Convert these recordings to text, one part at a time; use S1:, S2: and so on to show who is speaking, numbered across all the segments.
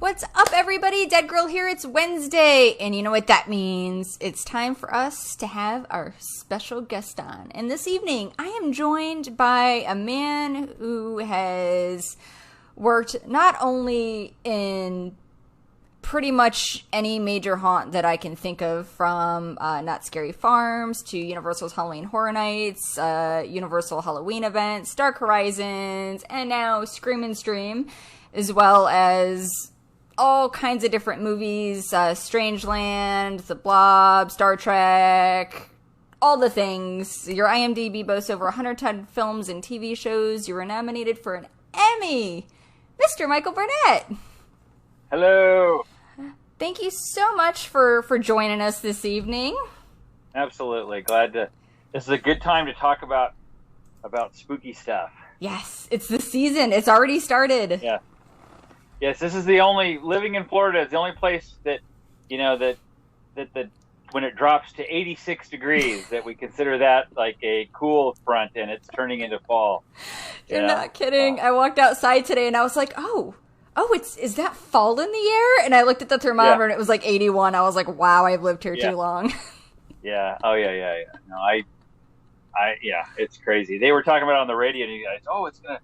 S1: What's up, everybody? Dead Girl here. It's Wednesday, and you know what that means. It's time for us to have our special guest on. And this evening, I am joined by a man who has worked not only in pretty much any major haunt that I can think of, from Not Scary Farms to Universal's Halloween Horror Nights, Universal Halloween Events, Dark Horizons, and now Scream and Stream, as well as all kinds of different movies, Strangeland, The Blob, Star Trek, all the things. Your IMDb boasts over 110 films and TV shows. You were nominated for an Emmy. Mr. Michael Burnett.
S2: Hello.
S1: Thank you so much for joining us this evening.
S2: Absolutely. Glad to. This is a good time to talk about spooky stuff.
S1: Yes, it's the season. It's already started.
S2: Yeah. Yes, this is living in Florida is the only place that, you know, that when it drops to 86 degrees, that we consider that like a cool front and it's turning into fall.
S1: You're not kidding. I walked outside today and I was like, oh, is that fall in the air? And I looked at the thermometer and it was like 81. I was like, wow, I've lived here too long.
S2: Yeah. Oh, yeah. No, yeah, it's crazy. They were talking about it on the radio, and you guys, it's going to,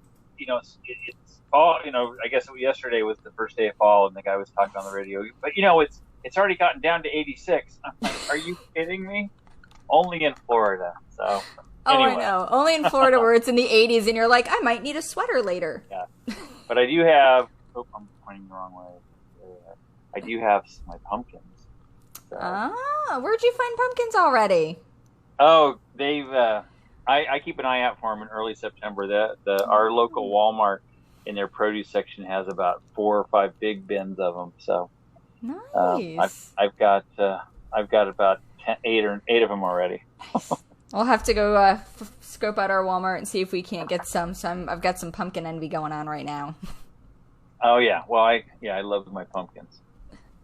S2: it's fall, I guess yesterday was the first day of fall, and the guy was talking on the radio. But, it's already gotten down to 86. I'm like, are you kidding me? Only in Florida. So, anyway.
S1: I know. Only in Florida where it's in the 80s, and you're like, I might need a sweater later.
S2: Yeah. But I do have, I'm pointing the wrong way. I do have my pumpkins. So.
S1: Where'd you find pumpkins already?
S2: Oh, they've, I keep an eye out for them in early September. Our local Walmart in their produce section has about 4 or 5 big bins of them. So
S1: nice.
S2: I've got about 8 of them already.
S1: We'll have to go scope out our Walmart and see if we can't get some. I've got some pumpkin envy going on right now.
S2: Oh yeah, well I love my pumpkins.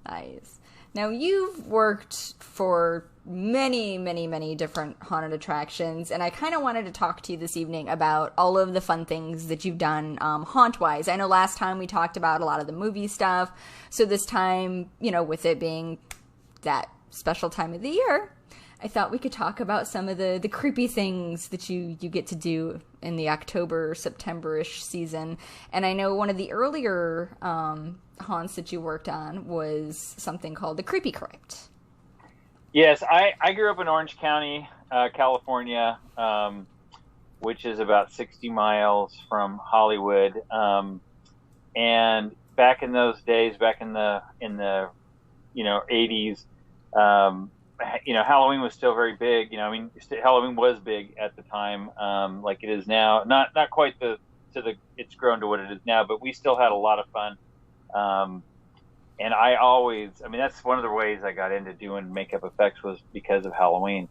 S1: Nice. Now you've worked for many, many, many different haunted attractions, and I kind of wanted to talk to you this evening about all of the fun things that you've done haunt-wise. I know last time we talked about a lot of the movie stuff, so this time, with it being that special time of the year, I thought we could talk about some of the creepy things that you get to do in the October, September-ish season. And I know one of the earlier haunts that you worked on was something called the Creepy Crypt.
S2: Yes, I grew up in Orange County, California, which is about 60 miles from Hollywood. And back in those days, back in the 80s, Halloween was still very big. Halloween was big at the time, like it is now. Not quite it's grown to what it is now, but we still had a lot of fun. And that's one of the ways I got into doing makeup effects was because of Halloween.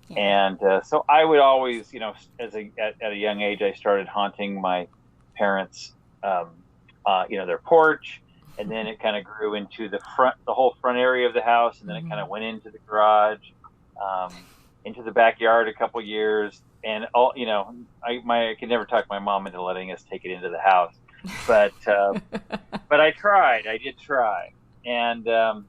S2: Yeah. And so I would always, at a young age, I started haunting my parents, their porch. And then it kind of grew into the whole front area of the house. And then it kind of went into the garage, into the backyard a couple years. And I could never talk my mom into letting us take it into the house. But I tried. I did try, and then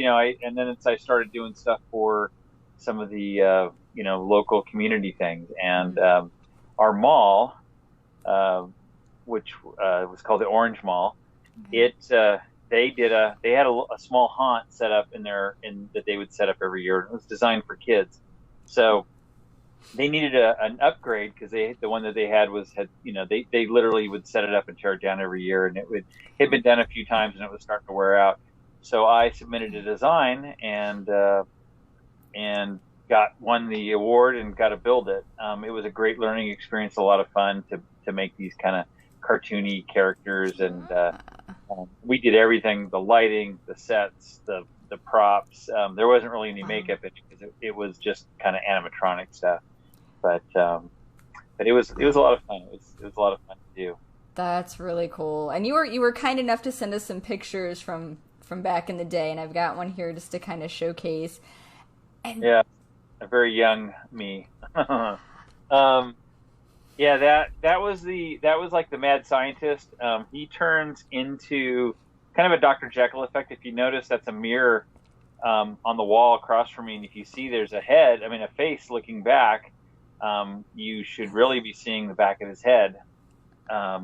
S2: I started doing stuff for some of the local community things, and our mall, which was called the Orange Mall, they had a small haunt set up that they would set up every year. It was designed for kids, so they needed an upgrade because the one that they had they literally would set it up and tear it down every year, and it had been done a few times and it was starting to wear out. So I submitted a design and won the award and got to build it. It was a great learning experience, a lot of fun to make these kind of cartoony characters, and we did everything: the lighting, the sets, the props. There wasn't really any makeup in it because it was just kind of animatronic stuff. But it was a lot of fun. It was a lot of fun to do.
S1: That's really cool. And you were kind enough to send us some pictures from back in the day, and I've got one here just to kind of showcase. And
S2: yeah, a very young me. Yeah, that was like the mad scientist. He turns into kind of a Dr. Jekyll effect. If you notice, that's a mirror on the wall across from me, and if you see there's a face looking back, you should really be seeing the back of his head,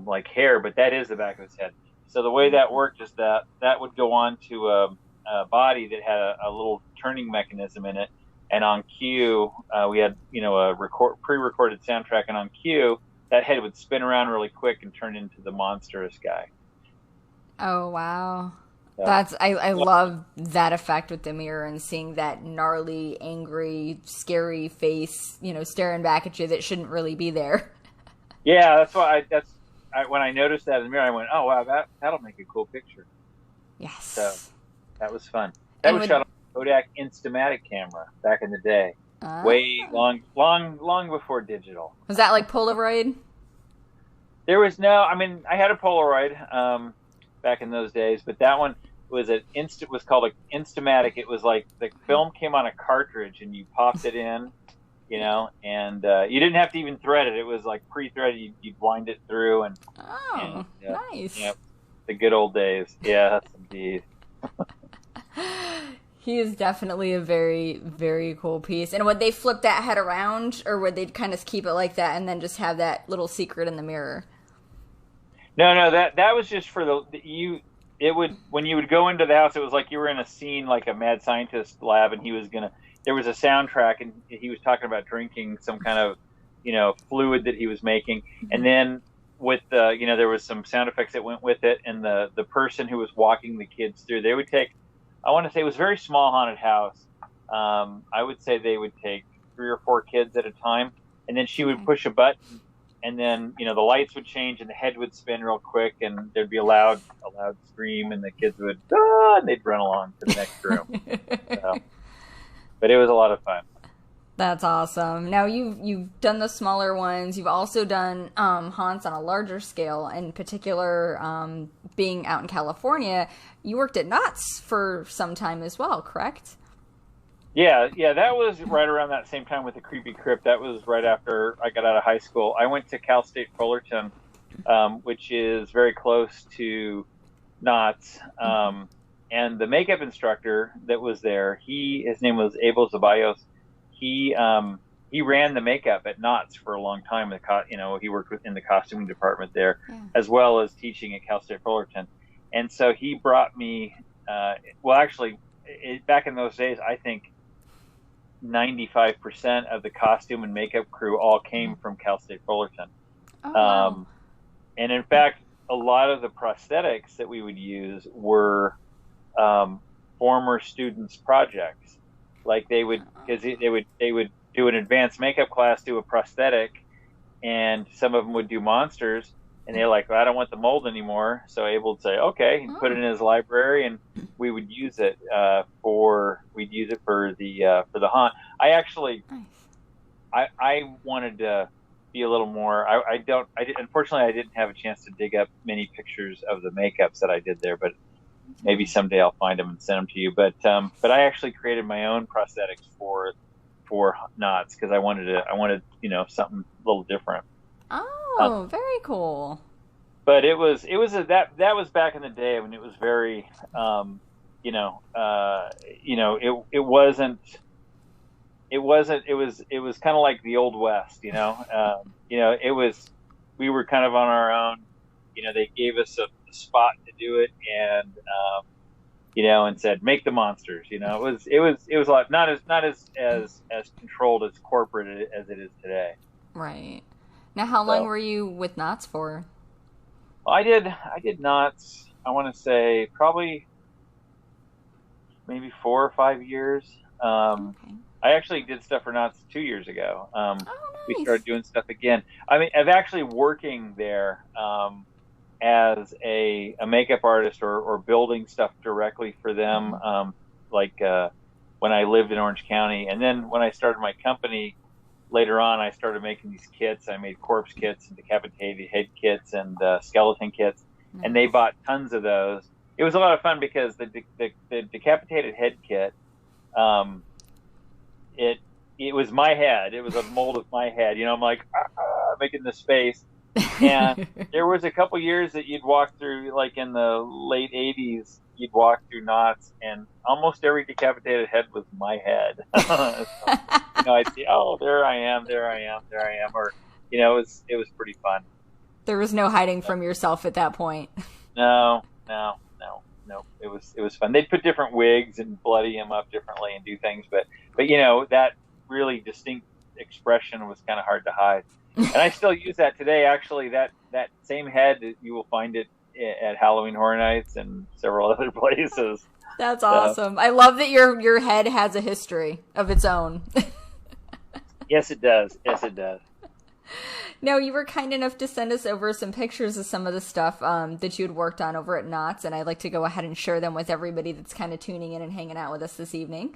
S2: like hair, but that is the back of his head. So the way that worked is that would go on to a body that had a little turning mechanism in it, and on cue, we had a pre-recorded soundtrack, and on cue, that head would spin around really quick and turn into the monstrous guy.
S1: Oh wow. I love that effect with the mirror and seeing that gnarly, angry, scary face, staring back at you that shouldn't really be there.
S2: Yeah, that's why when I noticed that in the mirror, I went, "Oh wow, that'll make a cool picture."
S1: Yes.
S2: So that was fun. That was shot on a Kodak Instamatic camera back in the day, way long before digital.
S1: Was that like Polaroid?
S2: There was I had a Polaroid back in those days, but that one was called an Instamatic. It was like the film came on a cartridge and you popped it in, and you didn't have to even thread it. It was like pre-threaded. You'd wind it through and
S1: nice.
S2: The good old days. Yes, indeed.
S1: He is definitely a very, very cool piece. And would they flip that head around, or would they kind of keep it like that and then just have that little secret in the mirror?
S2: No, that was just for when you would go into the house, it was like you were in a scene like a mad scientist lab, and there was a soundtrack, and he was talking about drinking some kind of, fluid that he was making. And then with there was some sound effects that went with it, and the person who was walking the kids through, they would take, I want to say it was a very small haunted house. I would say they would take 3 or 4 kids at a time, and then she would push a button, and then the lights would change and the head would spin real quick, and there'd be a loud scream, and the kids would and they'd run along to the next room. But it was a lot of fun.
S1: That's awesome. Now you've done the smaller ones. You've also done haunts on a larger scale. In particular, being out in California, you worked at Knott's for some time as well, correct?
S2: Yeah, that was right around that same time with the Creepy Crypt. That was right after I got out of high school. I went to Cal State Fullerton, which is very close to Knott's. And the makeup instructor that was there, his name was Abel Zabayos. He ran the makeup at Knott's for a long time. He worked in the costuming department there, as well as teaching at Cal State Fullerton. And so he brought me. Back in those days, I think 95% of the costume and makeup crew all came from Cal State Fullerton.
S1: Oh, wow.
S2: And in fact, a lot of the prosthetics that we would use were former students' projects. Like they would do an advanced makeup class, do a prosthetic, and some of them would do monsters, and they're like, well, I don't want the mold anymore. So Abel would say, okay, and put it in his library, and we would use it for the haunt. I wanted to be a little more. Unfortunately, I didn't have a chance to dig up many pictures of the makeups that I did there, but maybe someday I'll find them and send them to you. But I actually created my own prosthetics for Knott's because I wanted something a little different.
S1: Oh, very cool.
S2: But that was back in the day when it was very it was kind of like the Old West, we were kind of on our own. They gave us a spot to do it, and and said make the monsters. It was a lot, not as controlled as corporate as it is today.
S1: Right. Now, how long were you with Knott's for?
S2: Well, I did Knott's, I want to say probably maybe 4 or 5 years. Okay. I actually did stuff for Knott's 2 years ago.
S1: Nice.
S2: We started doing stuff again. I mean, I've actually working there as a makeup artist or building stuff directly for them, when I lived in Orange County. And then when I started my company, later on, I started making these kits. I made corpse kits and decapitated head kits and skeleton kits, and they bought tons of those. It was a lot of fun because the decapitated head kit, it was my head. It was a mold of my head. I'm like making this face, And there was a couple years that you'd walk through, like in the late '80s, you'd walk through knots, and almost every decapitated head was my head. So, I'd see, oh, there I am, there I am, there I am, or it was pretty fun.
S1: There was no hiding from yourself at that point.
S2: No, no, no, no. It was fun. They'd put different wigs and bloody him up differently and do things, but that really distinct expression was kind of hard to hide. And I still use that today. Actually, that same head, you will find it at Halloween Horror Nights and several other places.
S1: That's awesome. I love that your head has a history of its own.
S2: Yes, it does. Yes, it does.
S1: No, you were kind enough to send us over some pictures of some of the stuff that you had worked on over at Knott's, and I'd like to go ahead and share them with everybody that's kind of tuning in and hanging out with us this evening.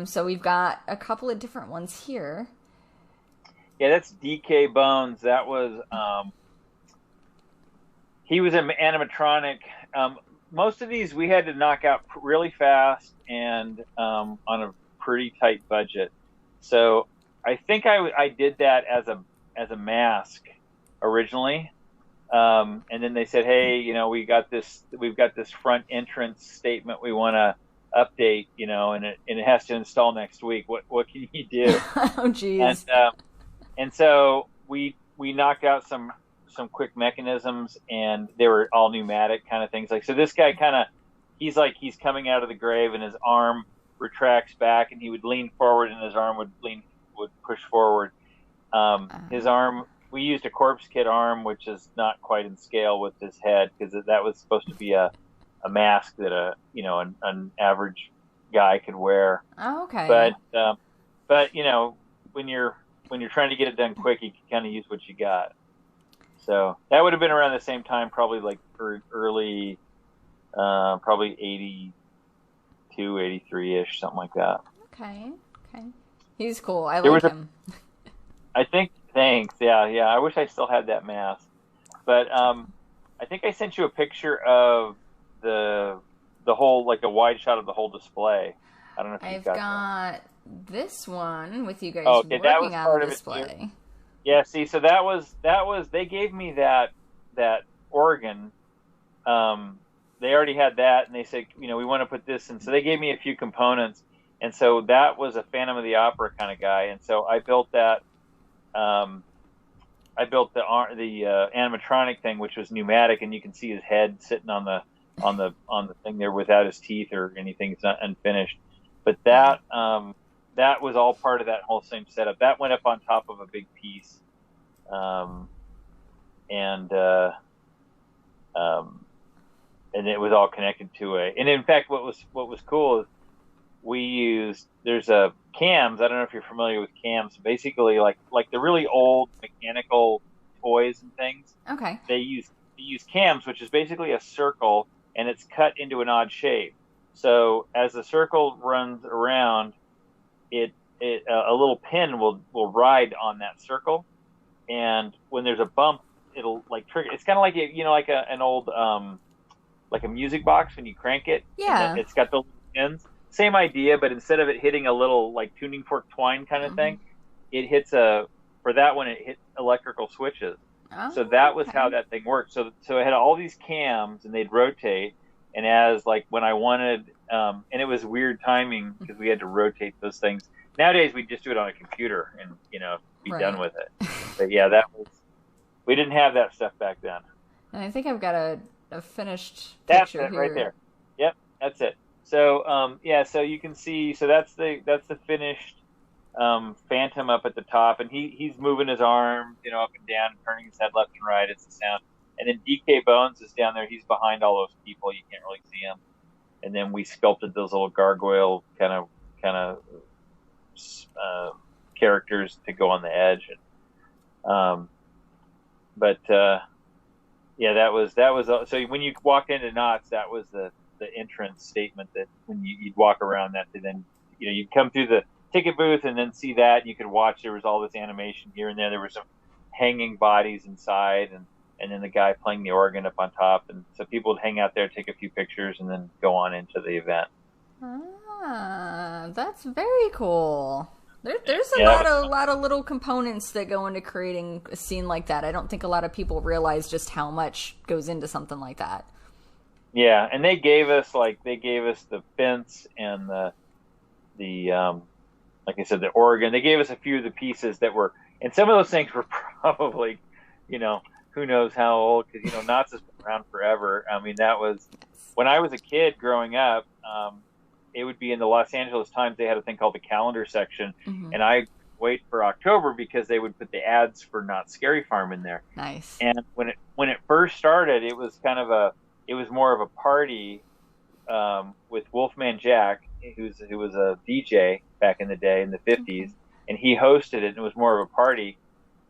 S1: So we've got a couple of different ones here.
S2: Yeah, that's DK Bones. That was he was an animatronic. Most of these we had to knock out really fast and on a pretty tight budget. So I think I did that as a mask originally, and then they said, hey, we've got this front entrance statement we want to update, and it has to install next week. What can you do?
S1: Oh, geez.
S2: And so we knocked out some quick mechanisms, and they were all pneumatic kind of things. Like, so this guy he's coming out of the grave, and his arm retracts back, and he would lean forward, and his arm would push forward. His arm, we used a corpse kit arm, which is not quite in scale with his head, because that was supposed to be a mask that an average guy could wear.
S1: Oh, okay.
S2: But when you're trying to get it done quick, you can kind of use what you got. So that would have been around the same time, probably like early, probably 82, 83-ish, something like that.
S1: Okay. He's cool. I like him.
S2: I think, thanks. Yeah. I wish I still had that mask. But I think I sent you a picture of the whole, like a wide shot of the whole display. I don't know if you've got that.
S1: This one with you guys
S2: working
S1: that
S2: was
S1: on
S2: part
S1: the
S2: of
S1: display.
S2: Yeah, see, so that was they gave me that organ. They already had that, and they said, we want to put this in. So they gave me a few components, and so that was a Phantom of the Opera kind of guy, and so I built that. I built the animatronic thing, which was pneumatic, and you can see his head sitting on the thing there without his teeth or anything. It's not unfinished, but that was all part of that whole same setup. That went up on top of a big piece, and it was all connected to a. And in fact, what was cool is there's a cams. I don't know if you're familiar with cams. Basically, like the really old mechanical toys and things.
S1: Okay. They
S2: use cams, which is basically a circle, and it's cut into an odd shape. So as the circle runs around, a little pin will ride on that circle, and when there's a bump, it'll like trigger. It's kind of like an old like a music box when you crank it.
S1: Yeah.
S2: It's got the pins. Same idea, but instead of it hitting a little like tuning fork twine kind of thing, it hits for that one it hit electrical switches. Oh, so that was how that thing worked. So it had all these cams, and they'd rotate. And as like when I wanted, and it was weird timing because we had to rotate those things. Nowadays we just do it on a computer and be done with it. But yeah, we didn't have that stuff back then.
S1: And I think I've got a finished
S2: that's
S1: picture
S2: it
S1: here.
S2: Right there. Yep, that's it. So so you can see. So that's the finished Phantom up at the top, and he's moving his arm, up and down, turning his head left and right. It's the sound. And then DK Bones is down there. He's behind all those people. You can't really see him. And then we sculpted those little gargoyle kind of characters to go on the edge. That was so when you walked into Knott's, that was the entrance statement that when you'd walk around that, then you'd come through the ticket booth and then see that, and you could watch. There was all this animation here and there. There were some hanging bodies inside, and then the guy playing the organ up on top. And so people would hang out there, take a few pictures, and then go on into the event.
S1: Ah, that's very cool. There's a lot of little components that go into creating a scene like that. I don't think a lot of people realize just how much goes into something like that.
S2: Yeah, and they gave us the fence and the like I said, the Oregon. They gave us a few of the pieces that were, and some of those things were probably, who knows how old, because Knott's has been around forever. I mean, that was when I was a kid growing up. It would be in the Los Angeles Times. They had a thing called the calendar section, and I wait for October because they would put the ads for Knott's Scary Farm in there.
S1: Nice.
S2: And when it first started, it was more of a party with Wolfman Jack, who was a DJ back in the day in the 50s, and he hosted it, and it was more of a party.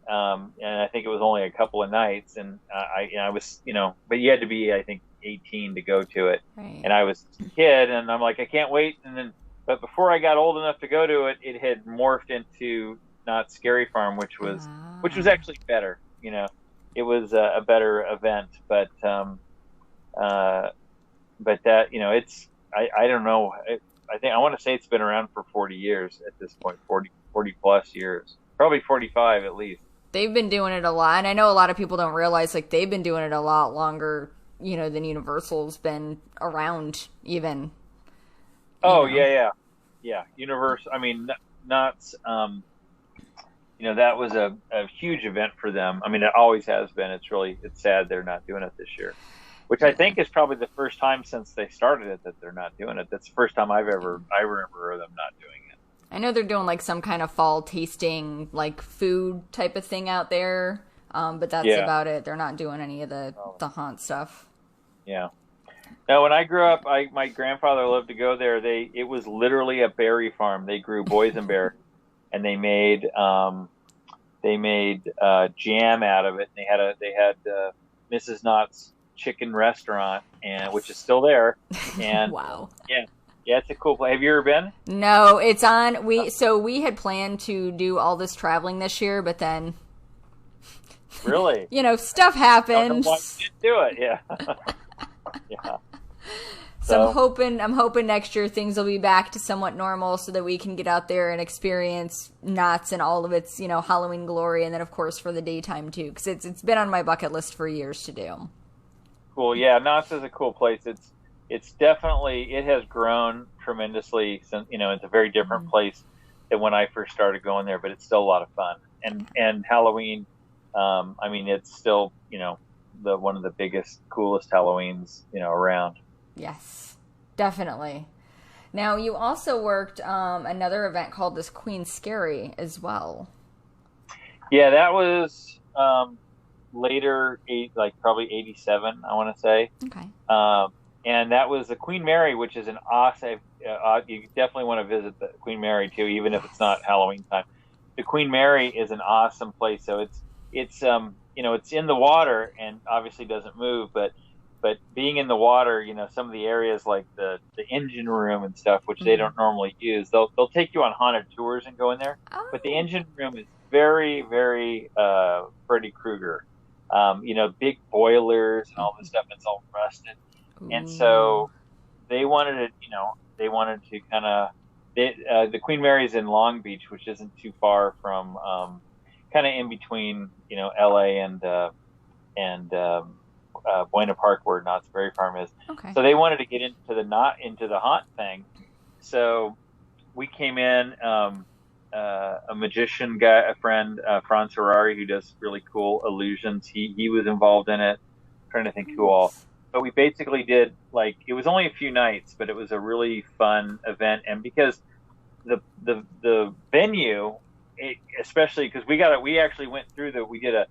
S2: And I think it was only a couple of nights, and I was, but you had to be, I think, 18 to go to it.
S1: Right.
S2: And I was a kid, and I'm like, I can't wait. But before I got old enough to go to it, it had morphed into Knott's Scary Farm, which was actually better. It was a better event, but that, it's, I don't know. I think I want to say it's been around for 40 years at this point, 40 plus years, probably 45 at least.
S1: They've been doing it a lot, and I know a lot of people don't realize, like, they've been doing it a lot longer, than Universal's been around even.
S2: Oh, yeah. Universal, I mean, Knott's, that was a huge event for them. I mean, it always has been. It's sad they're not doing it this year, which I think is probably the first time since they started it that they're not doing it. That's the first time I remember them not doing it.
S1: I know they're doing like some kind of fall tasting, like food type of thing out there, but that's about it. They're not doing any of the haunt stuff.
S2: Yeah. Now, when I grew up, my grandfather loved to go there. It was literally a berry farm. They grew boysenberry, and they made jam out of it. And they had Mrs. Knott's chicken restaurant, and which is still there. And
S1: wow.
S2: Yeah, it's a cool place. Have you ever been?
S1: No, it's on. We had planned to do all this traveling this year, but then
S2: really,
S1: stuff happened.
S2: Didn't do it. Yeah. Yeah.
S1: So I'm hoping next year things will be back to somewhat normal so that we can get out there and experience Knott's and all of its, Halloween glory, and then of course for the daytime too, because it's been on my bucket list for years to do.
S2: Cool. Yeah, Knott's is a cool place. It's definitely, it has grown tremendously since, it's a very different place than when I first started going there, but it's still a lot of fun. And Halloween, I mean, it's still, one of the biggest, coolest Halloweens, around.
S1: Yes, definitely. Now, you also worked another event called this Queen Scary as well. Yeah,
S2: that was later, probably 87, I want to say.
S1: Okay.
S2: And that was the Queen Mary, which is an awesome. You definitely want to visit the Queen Mary too, even if it's not Halloween time. The Queen Mary is an awesome place. So it's it's in the water and obviously doesn't move, but being in the water, some of the areas like the engine room and stuff, which they don't normally use, they'll take you on haunted tours and go in there.
S1: Oh. But
S2: the engine room is very, very Freddy Krueger. Big boilers and all this stuff. It's all rusted. And so they wanted to kind of, the Queen Mary's in Long Beach, which isn't too far from, kind of in between, LA and Buena Park, where Knott's Berry Farm is.
S1: Okay.
S2: So they wanted to get into the haunt thing. So we came in, a magician guy, a friend, Franz Harari, who does really cool illusions. He was involved in it. I'm trying to think who all. But we basically did, it was only a few nights, but it was a really fun event. And because the venue, especially because we actually went through we did a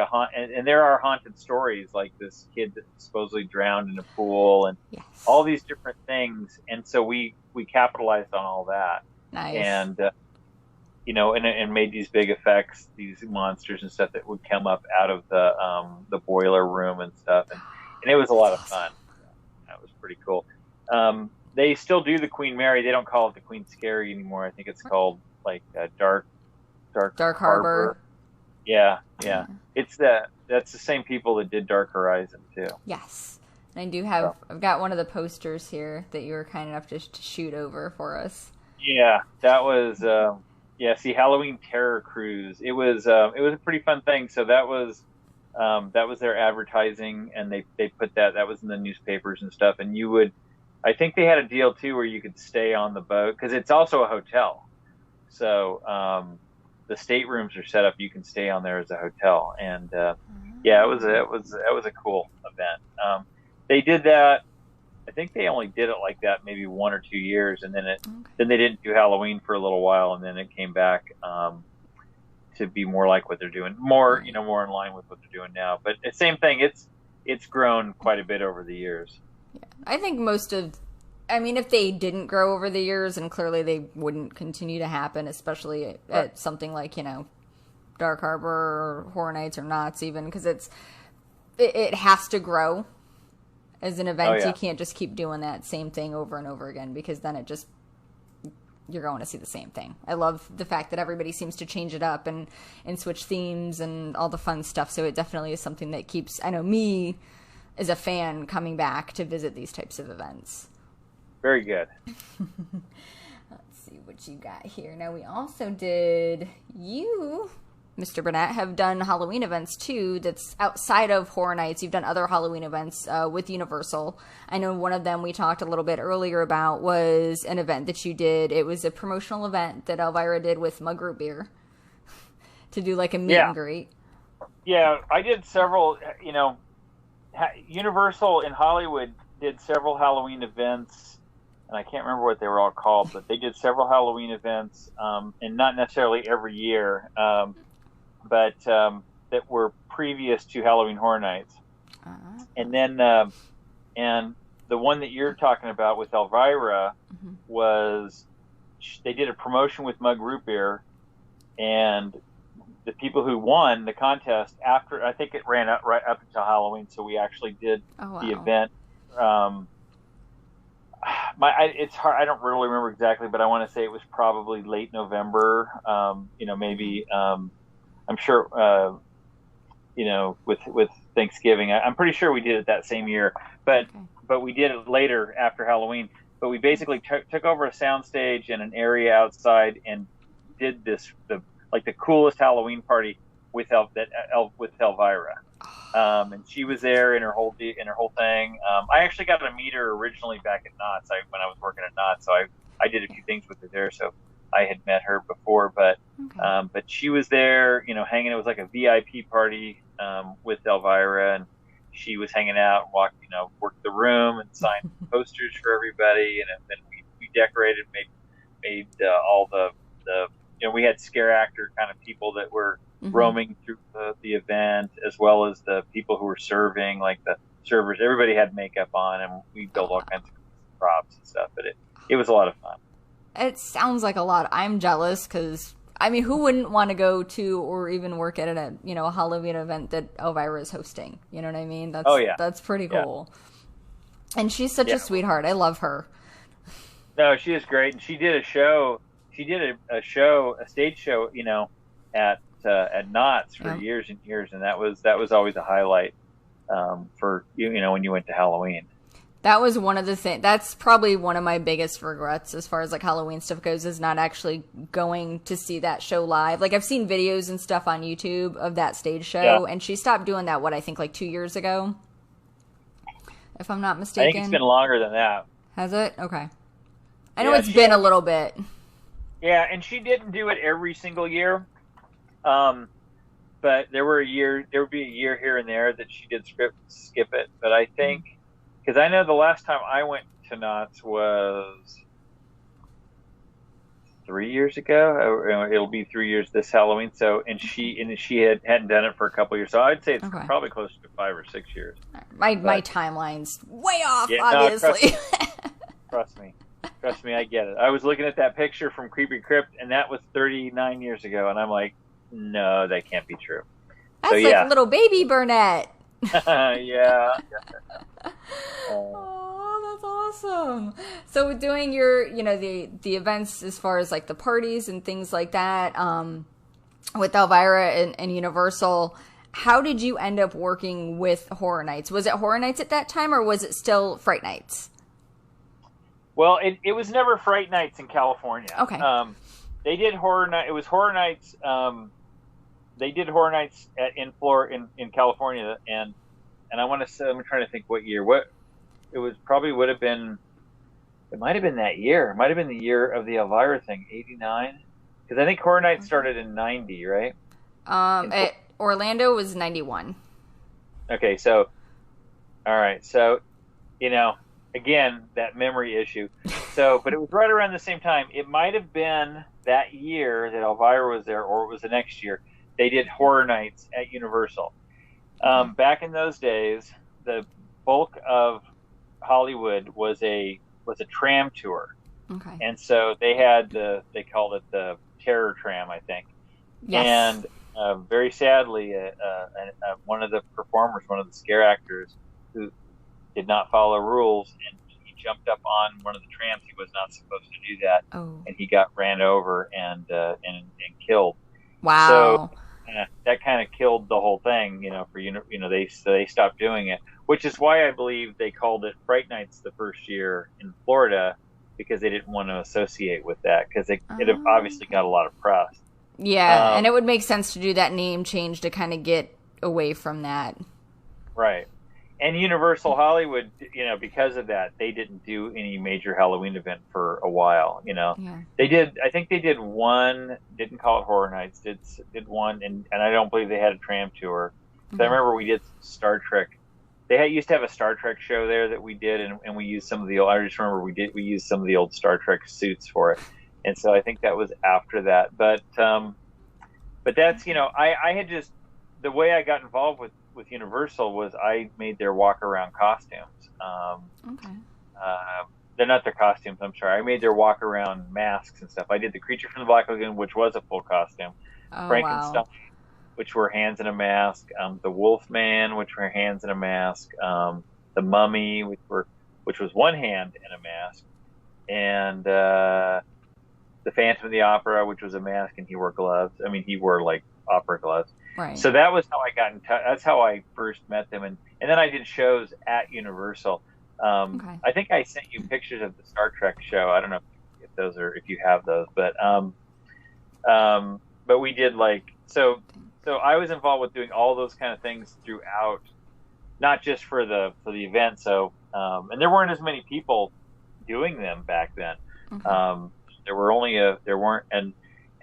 S2: haunt, and there are haunted stories, like this kid that supposedly drowned in a pool and all these different things. And so we capitalized on all that.
S1: Nice.
S2: And, and made these big effects, these monsters and stuff that would come up out of the boiler room and stuff. And it was a lot of fun. That was pretty cool. They still do the Queen Mary. They don't call it the Queen Scary anymore. I think it's called Dark
S1: Harbor.
S2: Yeah. It's that's the same people that did Dark Horizon too.
S1: Yes. And I do have, I've got one of the posters here that you were kind enough to shoot over for us.
S2: Yeah, that was, Yeah, see, Halloween Terror Cruise. It was a pretty fun thing. So that was their advertising, and they put that was in the newspapers and stuff. And I think they had a deal too where you could stay on the boat because it's also a hotel. So the staterooms are set up. You can stay on there as a hotel, and yeah, it was a cool event. They did that. I think they only did it like that maybe 1 or 2 years, and then then they didn't do Halloween for a little while, and then it came back to be more like what they're doing, more in line with what they're doing now. But the same thing. It's grown quite a bit over the years.
S1: Yeah. I think if they didn't grow over the years, and clearly they wouldn't continue to happen, especially at something like, Dark Harbor or Horror Nights or Knott's even, because it has to grow as an event. Oh, yeah. You can't just keep doing that same thing over and over again, because then you're going to see the same thing. I love the fact that everybody seems to change it up and switch themes and all the fun stuff. So it definitely is something that keeps, I know, me as a fan coming back to visit these types of events.
S2: Very good.
S1: Let's see what you got here. Now, we also did, Mr. Burnett, have done Halloween events too that's outside of Horror Nights. You've done other Halloween events with Universal. I know one of them we talked a little bit earlier about was an event that you did. It was a promotional event that Elvira did with Mug Root Beer to do like a meet and greet.
S2: Yeah, I did several, Universal in Hollywood did several Halloween events, and I can't remember what they were all called, but they did several Halloween events, and not necessarily every year, but that were previous to Halloween Horror Nights. And then, and the one that you're talking about with Elvira was, they did a promotion with Mug Root Beer, and the people who won the contest after, I think it ran up right up until Halloween, so we actually did the event. It's hard. I don't really remember exactly, but I want to say it was probably late November. Maybe I'm sure. With Thanksgiving, I'm pretty sure we did it that same year. But we did it later after Halloween. But we basically took over a soundstage and an area outside and did the coolest Halloween party with Elvira. And she was there in her whole thing. I actually got to meet her originally back at Knott's when I was working at Knott's, so I did a few things with her there. So I had met her before, but she was there, hanging. It was like a VIP party with Elvira, and she was hanging out, worked the room and signed posters for everybody, and then we decorated, made all the we had scare actor kind of people that were roaming through the event, as well as the people who were serving, like the servers. Everybody had makeup on, and we built all kinds of props and stuff. But it was a lot of fun.
S1: It sounds like a lot. I'm jealous because, who wouldn't want to go to or even work at a Halloween event that Elvira is hosting? You know what I mean? That's pretty cool. Yeah. And she's such a sweetheart. I love her.
S2: No, she is great. And she did a show. She did a stage show, at Knott's for years and years, and that was always a highlight for when you went to Halloween.
S1: That was one of the things. That's probably one of my biggest regrets as far as like Halloween stuff goes, is not actually going to see that show live. Like, I've seen videos and stuff on YouTube of that stage show, and she stopped doing that. I think like 2 years ago, if I'm not mistaken.
S2: I think it's been longer than that.
S1: Has it? Okay. I know it's been a little bit.
S2: Yeah, and she didn't do it every single year. But there would be a year here and there that she did skip it. But I think, because I know the last time I went to Knott's was 3 years ago. It'll be 3 years this Halloween. So, and she hadn't done it for a couple of years. So I'd say it's probably close to 5 or 6 years.
S1: My timeline's way off, obviously.
S2: No, Trust me, I get it. I was looking at that picture from Creepy Crypt, and that was 39 years ago, and I'm like, no, that can't be true.
S1: That's like little baby Burnett.
S2: Yeah.
S1: Oh, that's awesome. So doing your, the events as far as like the parties and things like that, with Elvira and Universal, how did you end up working with Horror Nights? Was it Horror Nights at that time, or was it still Fright Nights?
S2: Well, it was never Fright Nights in California.
S1: Okay.
S2: they did Horror Night. It was Horror Nights. They did Horror Nights in California, and I want to say, I'm trying to think what year. What it was probably would have been. It might have been that year. It might have been the year of the Elvira thing, '89, because I think Horror Nights started in '90, right?
S1: Orlando was 91.
S2: Okay, so all right, so again, that memory issue. So, but it was right around the same time. It might have been that year that Elvira was there, or it was the next year. They did Horror Nights at Universal. Back in those days, the bulk of Hollywood was a tram tour.
S1: Okay.
S2: And so they called it the Terror Tram, I think.
S1: Yes.
S2: And very sadly, one of the performers, one of the scare actors, who did not follow rules, and he jumped up on one of the trams. He was not supposed to do that, and he got ran over and killed.
S1: Wow.
S2: So that kind of killed the whole thing. They stopped doing it, which is why I believe they called it Fright Nights the first year in Florida, because they didn't want to associate with that, because it obviously got a lot of press.
S1: Yeah, and it would make sense to do that name change to kind of get away from that.
S2: Right. And Universal Hollywood, because of that, they didn't do any major Halloween event for a while.
S1: Yeah.
S2: They did. I think they did one. Didn't call it Horror Nights. Did one, and I don't believe they had a tram tour. Mm-hmm. I remember we did Star Trek. They used to have a Star Trek show there that we did, and we used some of the old. I just remember we used some of the old Star Trek suits for it, and so I think that was after that. But that's I had just, the way I got involved with Universal was I made their walk around costumes.
S1: Okay.
S2: They're not their costumes, I'm sorry. I made their walk around masks and stuff. I did the Creature from the Black Lagoon, which was a full costume. Frankenstein,
S1: wow.
S2: which were hands in a mask. The Wolfman, which were hands in a mask. The Mummy, which was one hand in a mask. And the Phantom of the Opera, which was a mask, and he wore gloves. I mean, he wore like opera gloves.
S1: Right.
S2: So that was how I got in touch. That's how I first met them, and then I did shows at Universal.
S1: Okay.
S2: I think I sent you pictures of the Star Trek show. I don't know if you have those, but we did so I was involved with doing all those kind of things throughout, not just for the event. So and there weren't as many people doing them back then. Okay. There weren't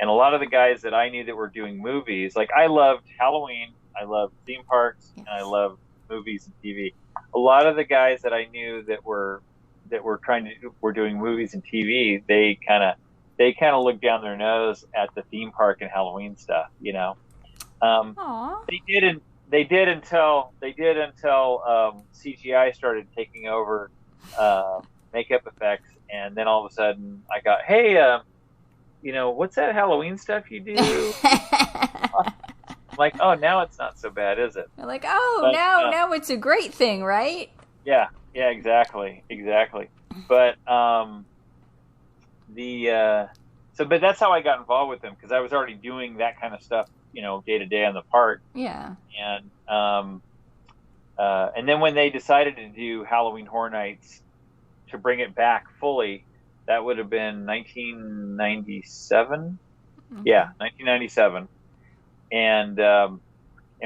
S2: and a lot of the guys that I knew that were doing movies, like I loved Halloween, I loved theme parks, and I loved movies and TV. A lot of the guys that I knew that were doing movies and TV, they kind of looked down their nose at the theme park and Halloween stuff, They did until CGI started taking over makeup effects, and then all of a sudden I got, hey, what's that Halloween stuff you do? Like, oh, now it's not so bad, is it?
S1: You're like, now it's a great thing, right?
S2: Yeah, exactly. But but that's how I got involved with them, because I was already doing that kind of stuff, day to day on the park.
S1: Yeah.
S2: And then when they decided to do Halloween Horror Nights to bring it back fully, that would have been 1997. Mm-hmm. Yeah, 1997. And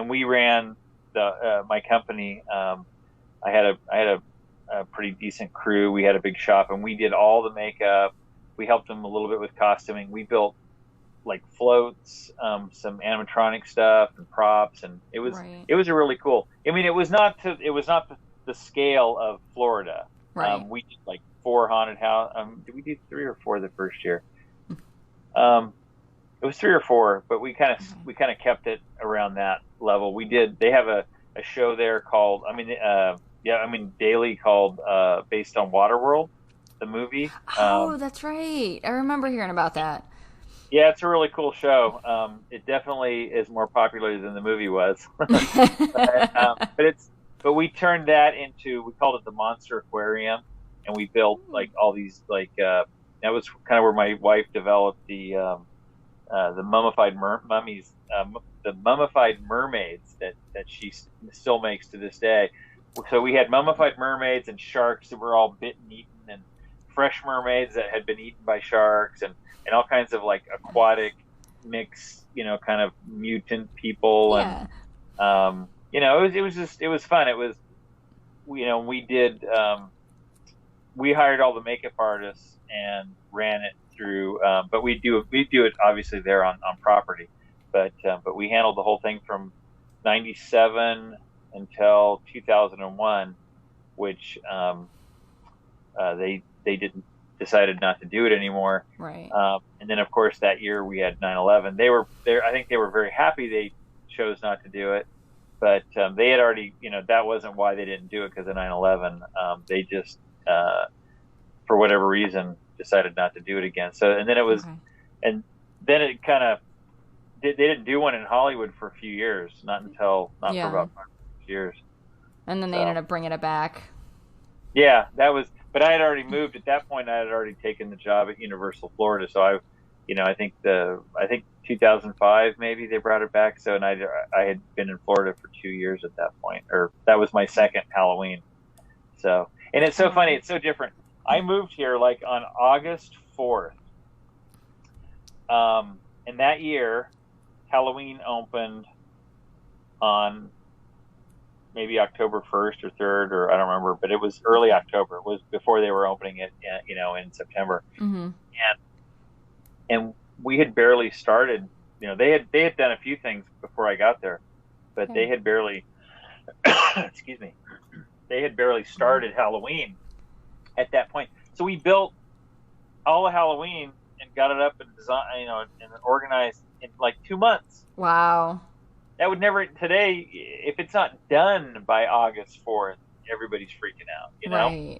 S2: we ran my company. I had a pretty decent crew. We had a big shop, and we did all the makeup. We helped them a little bit with costuming. We built like floats, some animatronic stuff and props, and it was a really cool. I mean, it was not the scale of Florida.
S1: Right.
S2: We did like 4 haunted house. Did we do 3 or 4 the first year? It was 3 or 4, but we kind of kept it around that level. They have a show there called, daily called based on Waterworld, the movie.
S1: That's right. I remember hearing about that.
S2: Yeah, it's a really cool show. It definitely is more popular than the movie was. But we turned that into, we called it the Monster Aquarium, and we built like all these that was kind of where my wife developed the mummified mummies, the mummified mermaids that she still makes to this day. So we had mummified mermaids and sharks that were all bitten, eaten, and fresh mermaids that had been eaten by sharks, and all kinds of like aquatic mix, kind of mutant people.
S1: Yeah.
S2: And it was fun. It was, we did, we hired all the makeup artists and ran it through, but we do it obviously there on property, but we handled the whole thing from 97 until 2001, which they decided not to do it anymore.
S1: Right.
S2: And then of course that year we had 9/11. They were there. I think they were very happy they chose not to do it, but they had already, that wasn't why they didn't do it, because of 9/11. They just, for whatever reason, decided not to do it again. So, and then it was,
S1: Okay.
S2: and then it kind of, they didn't do one in Hollywood for a few years, not for about 5 years.
S1: And then they ended up bringing it back.
S2: Yeah, that was, but I had already moved at that point. I had already taken the job at Universal Florida. So I think 2005 maybe they brought it back. So, and I had been in Florida for 2 years at that point, or that was my second Halloween. So, and it's so funny. It's so different. I moved here like on August 4th. And that year, Halloween opened on maybe October 1st or 3rd, or I don't remember, but it was early October. It was before they were opening it, in September.
S1: Mm-hmm.
S2: And we had barely started. They had done a few things before I got there, but they had barely, excuse me, they had barely started Halloween at that point. So we built all of Halloween and got it up and designed, and organized in like 2 months.
S1: Wow.
S2: That would never, today, if it's not done by August 4th, everybody's freaking out,
S1: Right.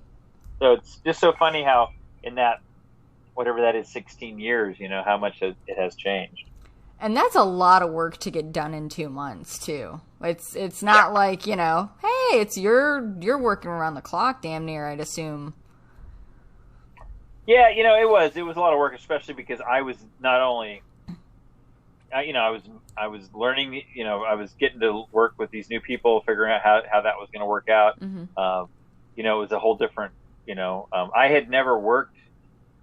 S2: So it's just so funny how in that, whatever that is, 16 years, how much it has changed.
S1: And that's a lot of work to get done in 2 months too. It's not like, hey, it's you're working around the clock damn near, I'd assume.
S2: Yeah, it was a lot of work, especially because I was not only, I was learning, I was getting to work with these new people, figuring out how that was going to work out.
S1: Mm-hmm.
S2: It was a whole different, I had never worked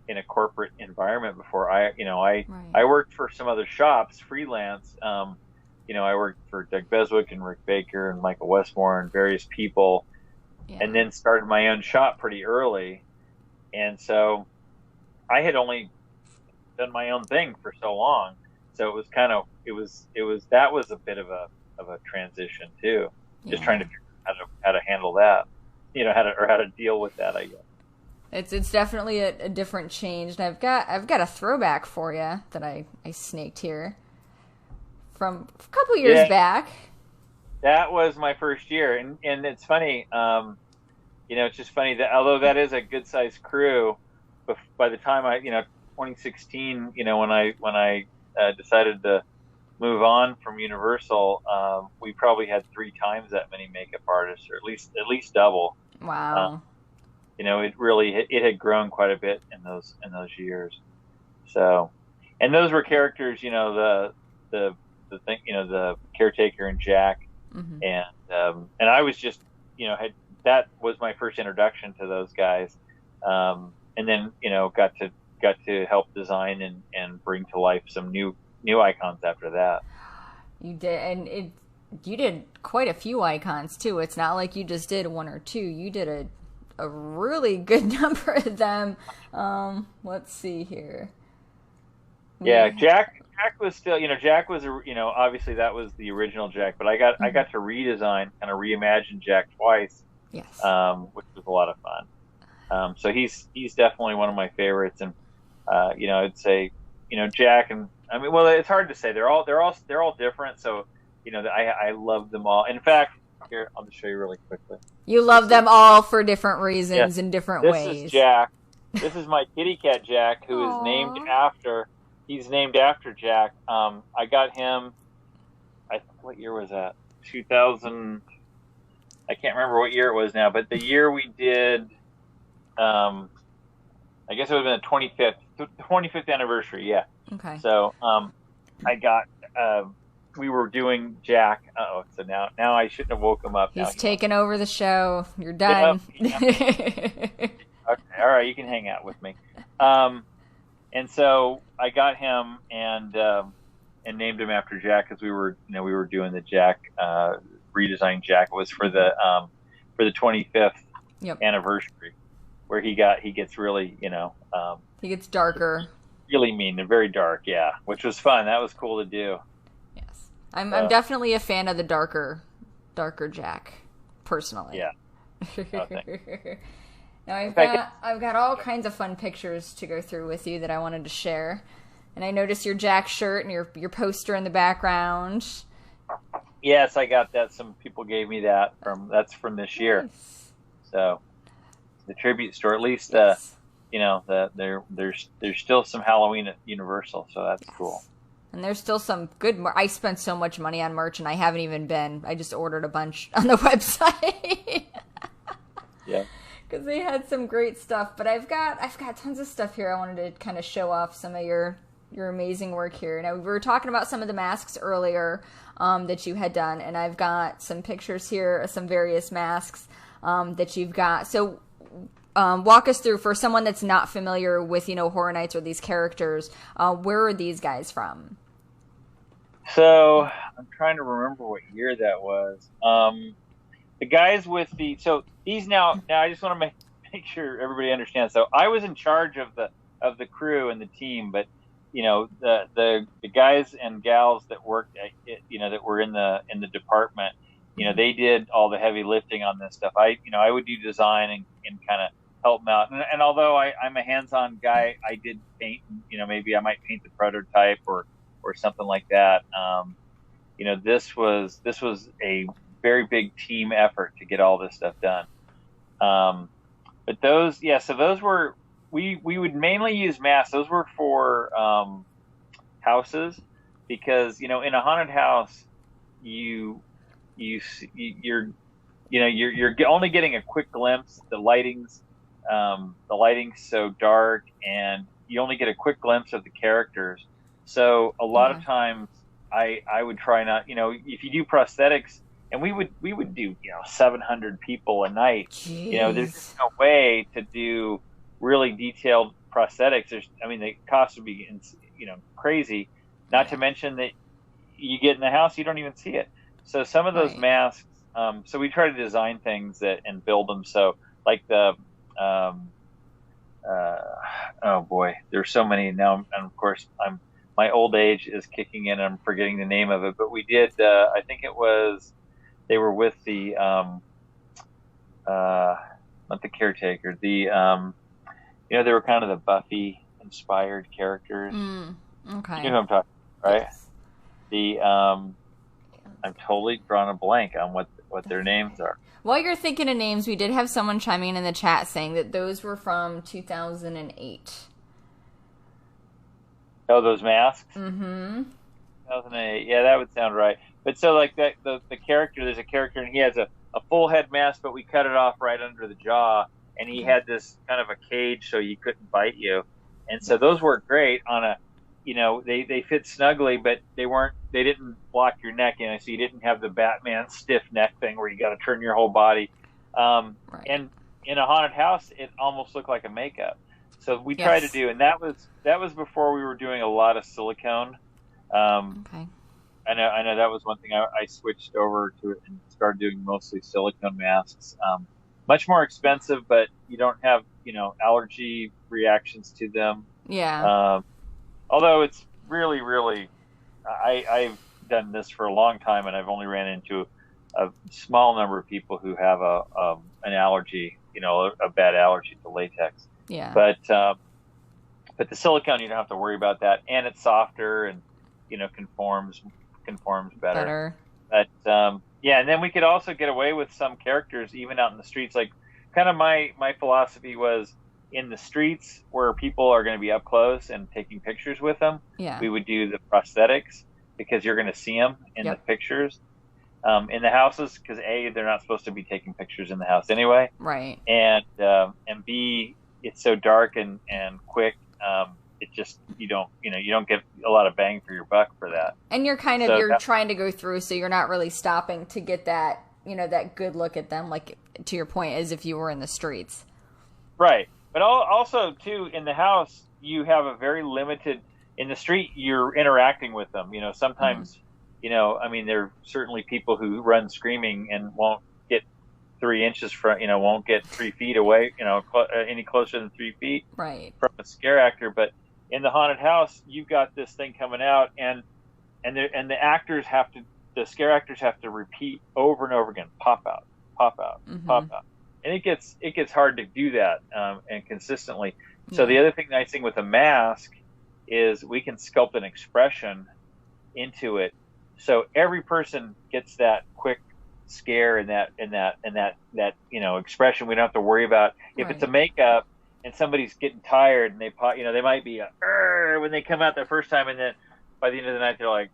S2: in a corporate environment before. I worked for some other shops, freelance. I worked for Doug Beswick and Rick Baker and Michael Westmore and various people, and then started my own shop pretty early. And so I had only done my own thing for so long. So it was that was a bit of a transition too. Just trying to figure out how to handle that, how to deal with that, I guess.
S1: It's definitely a different change. And I've got a throwback for you that I snaked here from a couple years back. That
S2: was my first year, and it's funny. It's just funny that although that is a good sized crew, but by the time 2016, when I decided to move on from Universal, we probably had 3 times that many makeup artists, or at least double.
S1: Wow.
S2: It had grown quite a bit in those years. So, and those were characters, the thing, the caretaker and Jack,
S1: mm-hmm.
S2: and I was just, that was my first introduction to those guys, and then got to help design and bring to life some new icons after that.
S1: You did, and you did quite a few icons too. It's not like you just did 1 or 2. You did a really good number of them. Let's see here.
S2: Yeah, Jack was still, Jack was, obviously that was the original Jack, but I got to redesign, kind of reimagine Jack twice.
S1: Yes.
S2: Which was a lot of fun. So he's definitely one of my favorites, and I'd say, Jack, and well, it's hard to say. They're all different. So, I love them all. In fact, here, I'll just show you really quickly.
S1: You love them all for different reasons in different ways.
S2: This is Jack. This is my kitty cat Jack, who is named after. He's named after Jack. I got him. What year was that? 2000. I can't remember what year it was now, but the year we did. I guess it would have been the 25th anniversary. Yeah.
S1: Okay.
S2: So I got. We were doing Jack. So now I shouldn't have woke him up.
S1: He's taken over the show. You're done.
S2: Okay. All right, you can hang out with me. And so I got him and named him after Jack because we were doing the Jack redesigned Jack. It was for the 25th anniversary, where he gets really
S1: he gets darker,
S2: really mean and very dark, yeah, which was fun. That was cool to do.
S1: Yes, I'm definitely a fan of the darker Jack, personally.
S2: Yeah. Oh,
S1: now I've got all kinds of fun pictures to go through with you that I wanted to share, and I noticed your Jack shirt and your poster in the background.
S2: Yes, I got that. Some people gave me that from this year.
S1: Nice.
S2: So the tribute store, at least,
S1: yes.
S2: There's still some Halloween at Universal, so that's cool.
S1: And there's still some good. I spent so much money on merch, and I haven't even been. I just ordered a bunch on the website.
S2: Yeah.
S1: Because they had some great stuff, but I've got tons of stuff here. I wanted to kind of show off some of your amazing work here. Now, we were talking about some of the masks earlier that you had done, and I've got some pictures here of some various masks that you've got. So walk us through, for someone that's not familiar with, Horror Nights or these characters, where are these guys from?
S2: So I'm trying to remember what year that was. The guys with these now I just want to make sure everybody understands. So I was in charge of the crew and the team, but the guys and gals that worked that were in the department, they did all the heavy lifting on this stuff. I would do design and kind of help them out. And although I'm a hands-on guy, I did paint. Maybe I might paint the prototype or something like that. This was a very big team effort to get all this stuff done. But those were, we would mainly use masks. Those were for houses, because in a haunted house you're only getting a quick glimpse. The lighting's so dark, and you only get a quick glimpse of the characters. So a lot of times I would try not, if you do prosthetics, and we would do 700 people a night.
S1: Jeez.
S2: There's just no way to do really detailed prosthetics. The cost would be crazy. Not to mention that you get in the house, you don't even see it. So some of those masks. So we try to design things and build them. So like the oh boy, there's so many now, and of course my old age is kicking in. I'm forgetting the name of it, but we did. I think it was. They were with the, not the caretaker, they were kind of the Buffy inspired characters.
S1: Okay.
S2: You know who I'm talking about, right?
S1: Yes.
S2: I'm totally drawing a blank on what their names are.
S1: While you're thinking of names, we did have someone chiming in the chat saying that those were from 2008.
S2: Oh, those masks?
S1: Mm-hmm.
S2: 2008. Yeah, that would sound right. But so like that, the character, there's a character, and he has a full head mask, but we cut it off right under the jaw, and he had this kind of a cage so he couldn't bite you. And so those work great on a, they fit snugly, but they didn't block your neck, so you didn't have the Batman stiff neck thing where you got to turn your whole body. And in a haunted house, it almost looked like a makeup. So we tried to do, and that was before we were doing a lot of silicone.
S1: Okay.
S2: I know that was one thing I switched over to it and started doing mostly silicone masks. Much more expensive, but you don't have, allergy reactions to them.
S1: Yeah.
S2: Although it's really, really, I've done this for a long time, and I've only ran into a small number of people who have an allergy, a bad allergy to latex.
S1: Yeah.
S2: But the silicone, you don't have to worry about that, and it's softer and conforms better. But and then we could also get away with some characters even out in the streets. Like, kind of my philosophy was, in the streets where people are going to be up close and taking pictures with them, we would do the prosthetics, because you're going to see them in the pictures. In the houses, because A, they're not supposed to be taking pictures in the house anyway,
S1: right?
S2: And B, it's so dark and quick. It just, you don't get a lot of bang for your buck for that.
S1: And you're kind of, you're trying to go through, so you're not really stopping to get that, that good look at them, like, to your point, as if you were in the streets.
S2: Right. But also too, in the house, you have a very limited. In the street, you're interacting with them. Sometimes, I mean, there are certainly people who run screaming and won't get 3 inches from, won't get 3 feet away, any closer than 3 feet
S1: right
S2: from a scare actor. But in the haunted house, you've got this thing coming out, and the scare actors have to repeat over and over again, pop out, pop out, pop out, and it gets hard to do that and consistently. So the other nice thing with a mask is we can sculpt an expression into it, so every person gets that quick scare and that expression. We don't have to worry about if it's a makeup and somebody's getting tired and they might be when they come out the first time, and then by the end of the night they're like,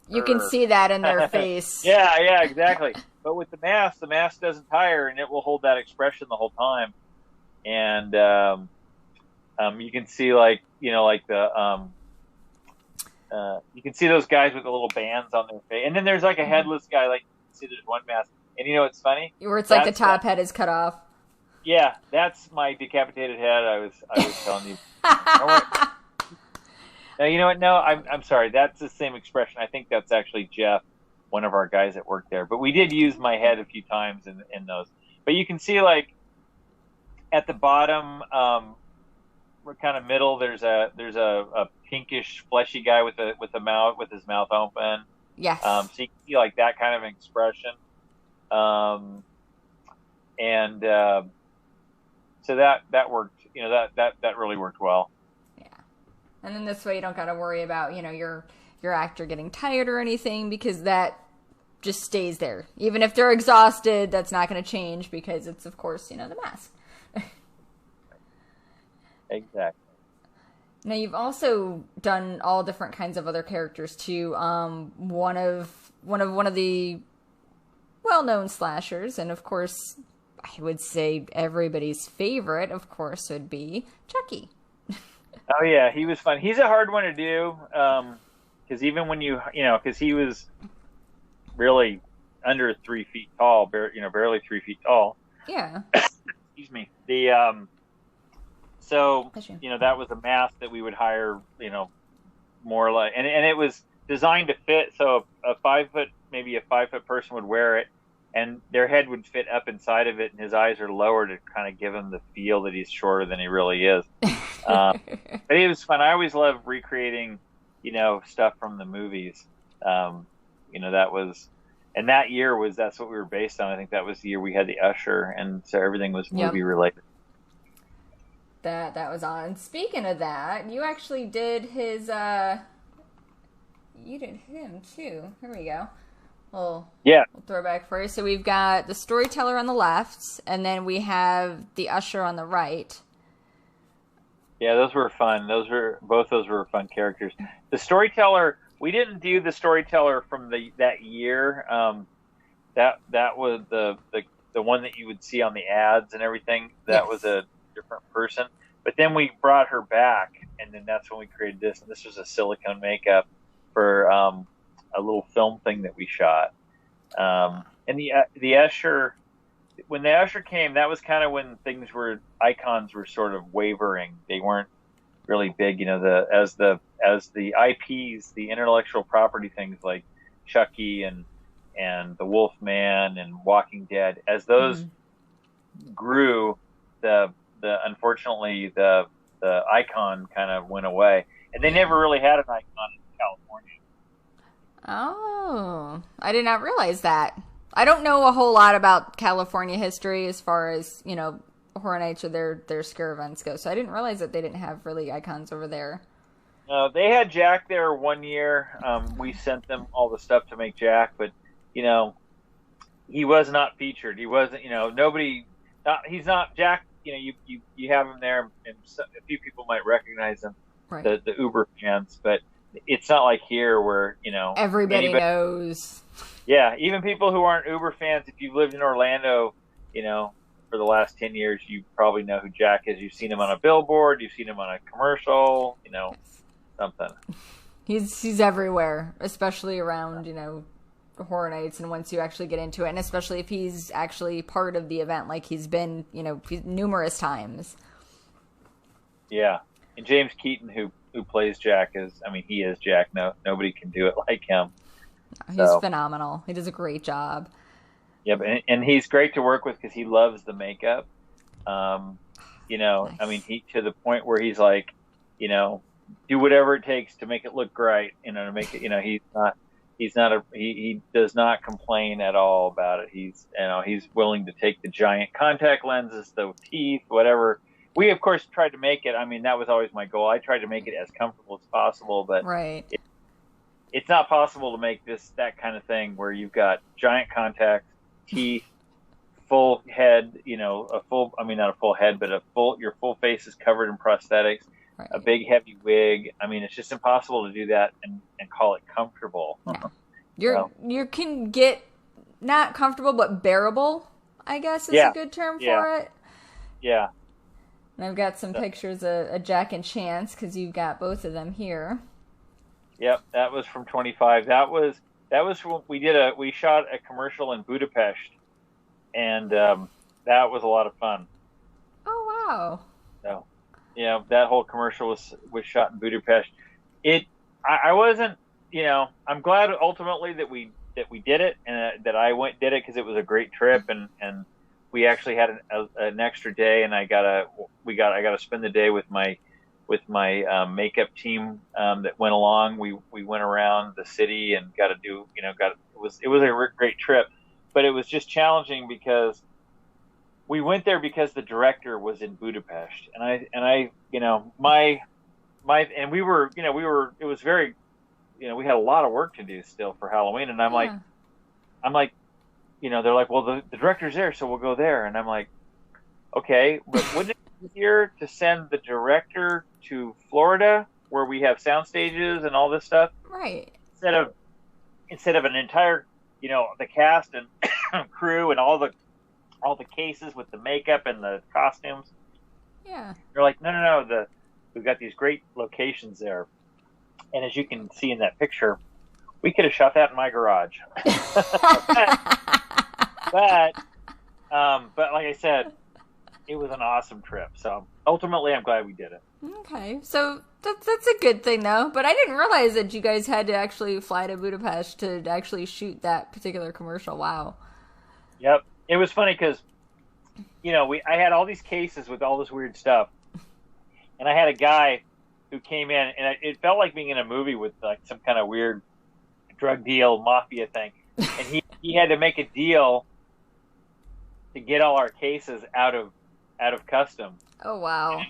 S1: you can see that in their face.
S2: yeah, exactly. But with the mask doesn't tire, and it will hold that expression the whole time. And you can see you can see those guys with the little bands on their face, and then there's like a headless guy. Like, you can see there's one mask, and it's funny
S1: where it's like the top head is cut off.
S2: Yeah, that's my decapitated head. I was telling you. No, you know what? No, I'm sorry. That's the same expression. I think that's actually Jeff, one of our guys that worked there. But we did use my head a few times in those. But you can see, like, at the bottom, we're kind of middle. There's a pinkish fleshy guy with his mouth open.
S1: Yes.
S2: So you can see like that kind of expression. So that worked. That really worked well.
S1: Yeah. And then this way you don't got to worry about your actor getting tired or anything, because that just stays there. Even if they're exhausted, that's not going to change, because it's, of course, the mask.
S2: Exactly.
S1: Now, you've also done all different kinds of other characters too. One of the well-known slashers, and of course, I would say everybody's favorite, of course, would be Chucky.
S2: Oh yeah, he was fun. He's a hard one to do, because even when because he was really under 3 feet tall, barely 3 feet tall.
S1: Yeah.
S2: Excuse me. So, that was a mask that we would hire, more like, and it was designed to fit. So a 5 foot, maybe a 5 foot person would wear it, and their head would fit up inside of it, and his eyes are lower to kind of give him the feel that he's shorter than he really is. But it was fun. I always love recreating, stuff from the movies. That was, and that year that's what we were based on. I think that was the year we had the Usher, and so everything was movie related.
S1: That was on. Speaking of that, you actually did his, you did him too. Here we go. We'll throw back for you. So we've got the storyteller on the left, and then we have the usher on the right.
S2: Yeah, those were fun. Both those were fun characters. The storyteller, we didn't do the storyteller from that year. That was the one that you would see on the ads and everything. That was a different person. But then we brought her back, and then that's when we created this. And this was a silicone makeup for a little film thing that we shot. And the usher, when the usher came, that was kind of when icons were sort of wavering. They weren't really big, as the IPs, the intellectual property things like Chucky and the Wolfman and Walking Dead, as those grew, unfortunately the icon kind of went away, and they never really had an icon in California.
S1: Oh, I did not realize that. I don't know a whole lot about California history as far as, Horror Nights or their scare events go, so I didn't realize that they didn't have really icons over there.
S2: They had Jack there one year. We sent them all the stuff to make Jack, but he was not featured. He wasn't, he's not Jack. You have him there, and a few people might recognize him,
S1: right.
S2: the Uber fans, but it's not like here where
S1: everybody knows.
S2: Yeah, even people who aren't Uber fans, if you've lived in Orlando, for the last 10 years, you probably know who Jack is. You've seen him on a billboard, you've seen him on a commercial, something.
S1: He's everywhere, especially around Horror Nights, and once you actually get into it, and especially if he's actually part of the event, like he's been numerous times.
S2: Yeah. And James Keaton, who plays Jack, I mean, he is Jack. No, nobody can do it like him.
S1: He's
S2: So,
S1: phenomenal. He does a great job.
S2: yeah, and he's great to work with because he loves the makeup. Um, I mean,
S1: Nice.
S2: he to the point where he's like, you know, do whatever it takes to make it look great. To make it. He does not complain at all about it. He's willing to take the giant contact lenses, the teeth, whatever. We of course tried to make it. I mean, that was always my goal. I tried to make it as comfortable as possible, but
S1: Right.
S2: it's not possible to make that kind of thing where you've got giant contacts, teeth, full head, I mean, not a full head, but your full face is covered in prosthetics, a
S1: Right.
S2: big heavy wig. I mean, it's just impossible to do that and call it comfortable.
S1: No.
S2: So,
S1: You can get not comfortable but bearable, I guess is a
S2: yeah,
S1: good term
S2: yeah,
S1: for it.
S2: yeah.
S1: And I've got some
S2: So,
S1: pictures of Jack and Chance because you've got both of them here.
S2: yep, that was from 25. That was when we shot a commercial in Budapest, and that was a lot of fun.
S1: Oh wow.
S2: So, that whole commercial was shot in Budapest. I wasn't, I'm glad ultimately that we did it and that I did it because it was a great trip and we actually had an extra day and I got to spend the day with my makeup team that went along. We went around the city and got to do, it was a great trip, but it was just challenging because we went there because the director was in Budapest, and I, and it was very, we had a lot of work to do still for Halloween, and
S1: Yeah.
S2: I'm like, they're like, well, the director's there, so we'll go there, and I'm like, okay, but wouldn't it be easier to send the director to Florida where we have sound stages and all this stuff
S1: Right.
S2: instead of an entire, the cast and crew and all the cases with the makeup and the costumes.
S1: Yeah.
S2: They're like, no. We've got these great locations there, and as you can see in that picture, we could have shot that in my garage. but like I said, it was an awesome trip. So ultimately, I'm glad we did it.
S1: Okay, so that's a good thing though. But I didn't realize that you guys had to actually fly to Budapest to actually shoot that particular commercial. Wow.
S2: Yep, it was funny because I had all these cases with all this weird stuff, and I had a guy who came in, and it felt like being in a movie with like some kind of weird drug deal mafia thing, and he had to make a deal to get all our cases out of customs.
S1: Oh wow.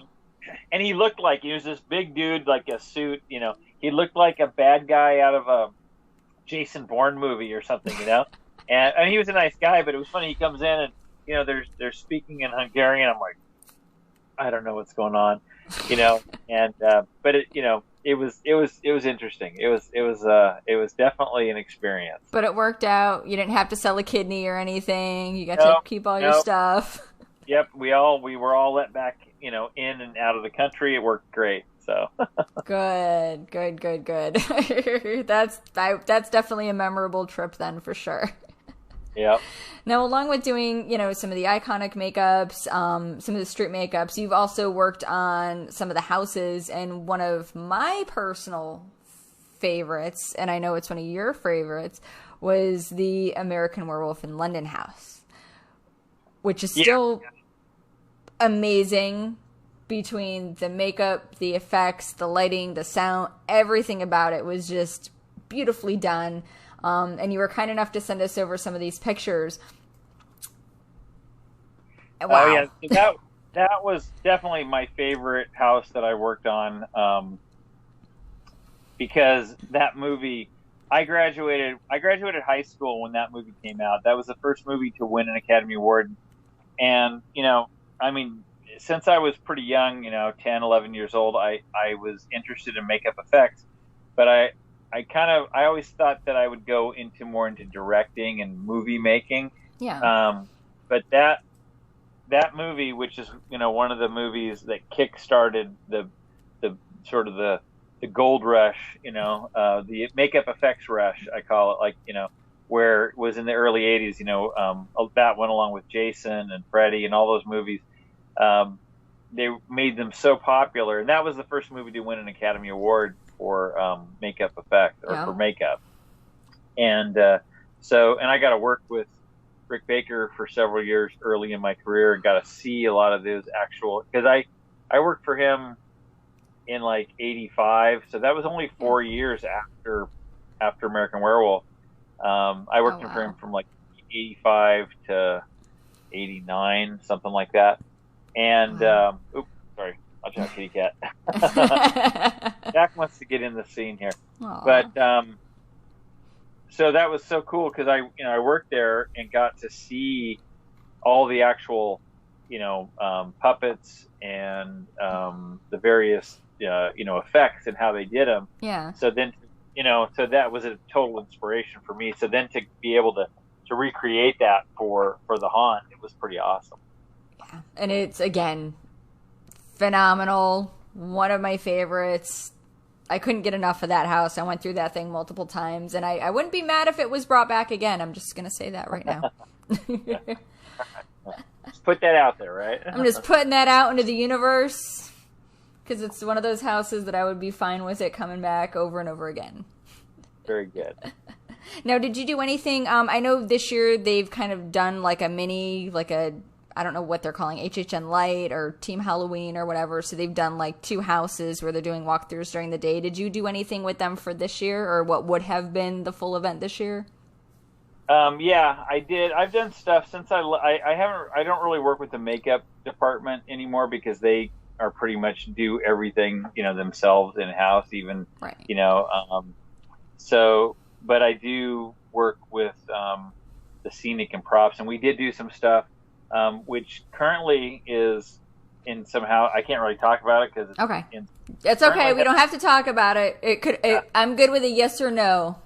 S2: And he looked like he was this big dude, like a suit. He looked like a bad guy out of a Jason Bourne movie or something. And he was a nice guy, but it was funny. He comes in and they're speaking in Hungarian. I'm like, I don't know what's going on, and but it was interesting. It was definitely an experience.
S1: But it worked out. You didn't have to sell a kidney or anything. You got to
S2: No,
S1: keep all your
S2: no.
S1: stuff.
S2: Yep, we were all let back, in and out of the country. It worked great. So
S1: Good. That's definitely a memorable trip then for sure.
S2: yeah.
S1: Now, along with doing, some of the iconic makeups, some of the street makeups, you've also worked on some of the houses. And one of my personal favorites, and I know it's one of your favorites, was the American Werewolf in London house, which is still amazing between the makeup, the effects, the lighting, the sound, everything about it was just beautifully done. And you were kind enough to send us over some of these pictures. Wow.
S2: Oh yeah, that was definitely my favorite house that I worked on, because that movie. I graduated high school when that movie came out. That was the first movie to win an Academy Award, and I mean, since I was pretty young, 10, 11 years old, I was interested in makeup effects, but I always thought that I would go more into directing and movie making.
S1: Yeah.
S2: But that movie, which is one of the movies that kick-started the sort of the gold rush, the makeup effects rush, I call it, like where it was in the early '80s. That went along with Jason and Freddy and all those movies. they made them so popular, and that was the first movie to win an Academy Award for makeup effect or for makeup. And and I got to work with Rick Baker for several years early in my career, and got to see a lot of those actual, because I worked for him in like '85, so that was only 4 years after American Werewolf. I worked for him from like '85 to '89, something like that. And oops, sorry, I'll try kitty cat. Jack wants to get in the scene here.
S1: Aww.
S2: But so that was so cool because I worked there and got to see all the actual puppets and the various effects and how they did them.
S1: Yeah.
S2: So then so that was a total inspiration for me. So then to be able to recreate that for the haunt, it was pretty awesome.
S1: Yeah. And it's, again, phenomenal. One of my favorites. I couldn't get enough of that house. I went through that thing multiple times, and I wouldn't be mad if it was brought back again. I'm just going to say that right now.
S2: Just put that out there, right?
S1: I'm just putting that out into the universe because it's one of those houses that I would be fine with it coming back over and over again.
S2: Very good.
S1: Now, did you do anything? I know this year they've kind of done like a mini, I don't know what they're calling, HHN Light or Team Halloween or whatever. So they've done like 2 houses where they're doing walkthroughs during the day. Did you do anything with them for this year, or what would have been the full event this year?
S2: Yeah, I did. I've done stuff since I don't really work with the makeup department anymore because they are pretty much do everything, themselves in house, even,
S1: right.
S2: But I do work with, the scenic and props, and we did do some stuff, which currently is in somehow, I can't really talk about it because it's
S1: okay. It's okay. We don't have to talk about it. I'm good with a yes or no.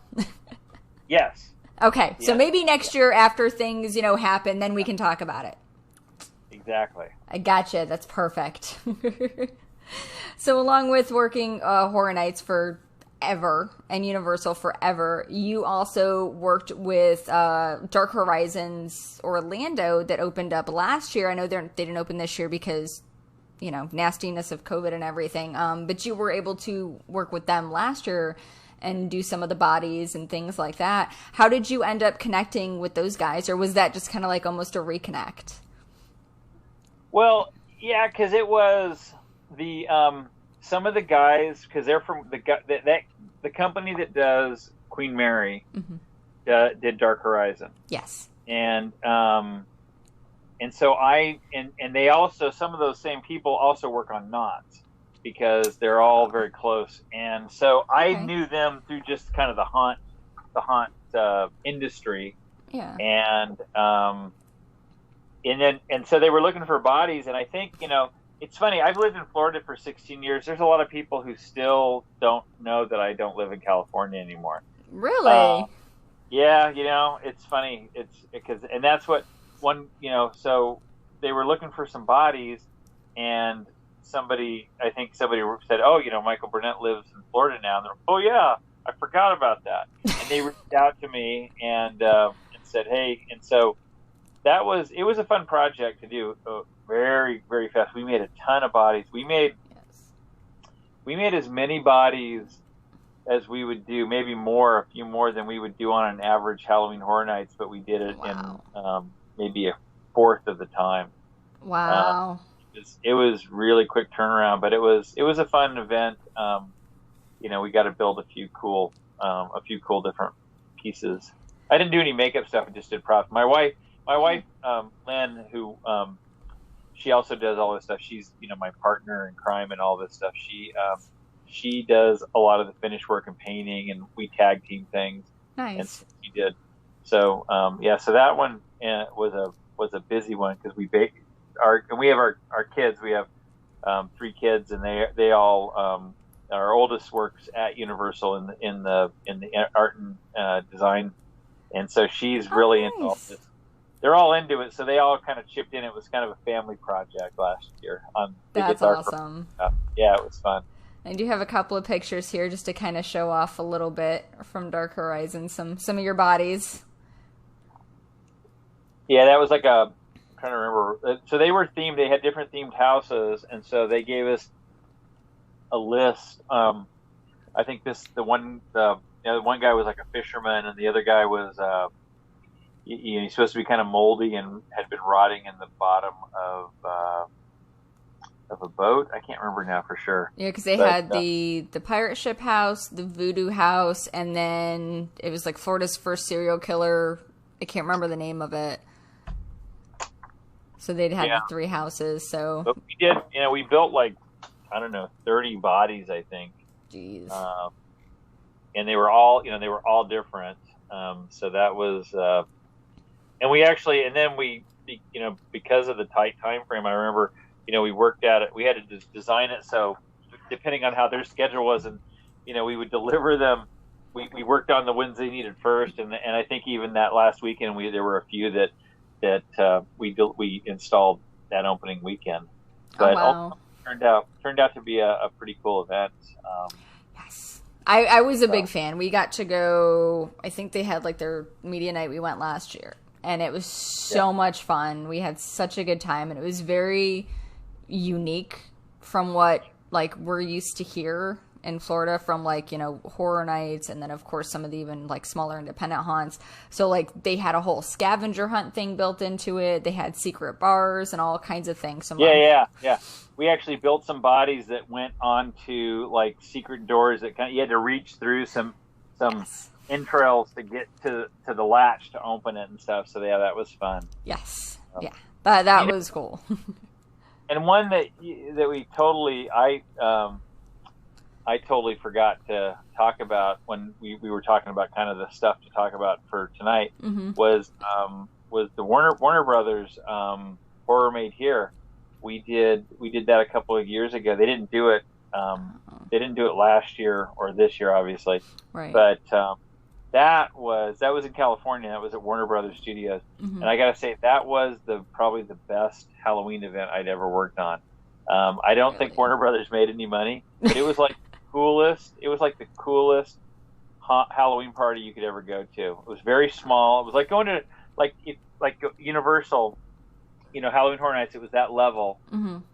S2: Yes.
S1: Okay, so
S2: yes.
S1: Maybe next year after things, happen, then we can talk about it.
S2: Exactly.
S1: I gotcha. That's perfect. So along with working Horror Nights forever and Universal forever, you also worked with Dark Horizons Orlando that opened up last year. I know they didn't open this year because, nastiness of COVID and everything, but you were able to work with them last year and do some of the bodies and things like that. How did you end up connecting with those guys, or was that just kind of like almost a reconnect?
S2: Well, yeah, because it was the some of the guys, because they're from the company that does Queen Mary, mm-hmm. Did Dark Horizon.
S1: Yes,
S2: and so and they also, some of those same people also work on Knots, because they're all very close, and so I knew them through just kind of the haunt industry.
S1: Yeah.
S2: And so they were looking for bodies, and I think, it's funny, I've lived in Florida for 16 years. There's a lot of people who still don't know that I don't live in California anymore.
S1: Really?
S2: Yeah, it's funny. And that's what so they were looking for some bodies, and somebody said, "Oh, Michael Burnett lives in Florida now." And they're, "Oh yeah, I forgot about that." And they reached out to me and said, "Hey," and so it was a fun project to do, very, very fast. We made a ton of bodies. We made as many bodies as we would do, maybe a few more than we would do on an average Halloween Horror Nights, but we did it in maybe a fourth of the time.
S1: Wow.
S2: It was really quick turnaround, but it was a fun event. We got to build a few cool different pieces. I didn't do any makeup stuff. I just did props. My wife, Lynn, who, she also does all this stuff. She's, my partner in crime and all this stuff. She does a lot of the finish work and painting, and we tag team things.
S1: Nice.
S2: And she did. So, so that one was a busy one, because we have our kids. We have 3 kids, and they all, our oldest works at Universal in the art and design, and so she's really into all this. They're all into it, so they all kind of chipped in. It was kind of a family project last year.
S1: That's awesome.
S2: Yeah, it was fun.
S1: I do have a couple of pictures here just to kind of show off a little bit from Dark Horizon, some of your bodies.
S2: Yeah, that was like a trying to remember. So they were themed. They had different themed houses, and so they gave us a list. I think the one guy was like a fisherman, and the other guy was he's supposed to be kind of moldy and had been rotting in the bottom of a boat. I can't remember now for sure.
S1: Yeah, because they had the pirate ship house, the voodoo house, and then it was like Florida's first serial killer. I can't remember the name of it. So they'd had the 3 houses. So
S2: but we did, we built like, I don't know, 30 bodies, I think.
S1: Jeez.
S2: And they were all, different. So that was, and we actually, and then we, because of the tight time frame, I remember, we worked at it. We had to design it so, depending on how their schedule was, and we would deliver them. We worked on the ones they needed first, and I think even that last weekend, there were a few that we installed that opening weekend. But turned out to be a pretty cool event.
S1: Yes, I was a big fan. We got to go. I think they had like their media night. We went last year, and it was so much fun. We had such a good time, and it was very unique from what like we're used to here in Florida from like, horror nights, and then of course some of the even like smaller independent haunts. So like they had a whole scavenger hunt thing built into it. They had secret bars and all kinds of things. So
S2: yeah. We actually built some bodies that went onto like secret doors that you had to reach through some entrails to get to the latch to open it and stuff. So yeah, that was fun.
S1: Yes. That was cool.
S2: And one that we totally, I totally forgot to talk about when we were talking about kind of the stuff to talk about for tonight was the Warner Brothers Horror Made Here. We did that a couple of years ago. They didn't do it. They didn't do it last year or this year, obviously.
S1: Right.
S2: But that was in California. That was at Warner Brothers Studios, and I gotta say that was probably the best Halloween event I'd ever worked on. I don't think Warner Brothers made any money, but it was like coolest. It was like the coolest Halloween party you could ever go to. It was very small. It was like going to like Universal, Halloween Horror Nights. It was that level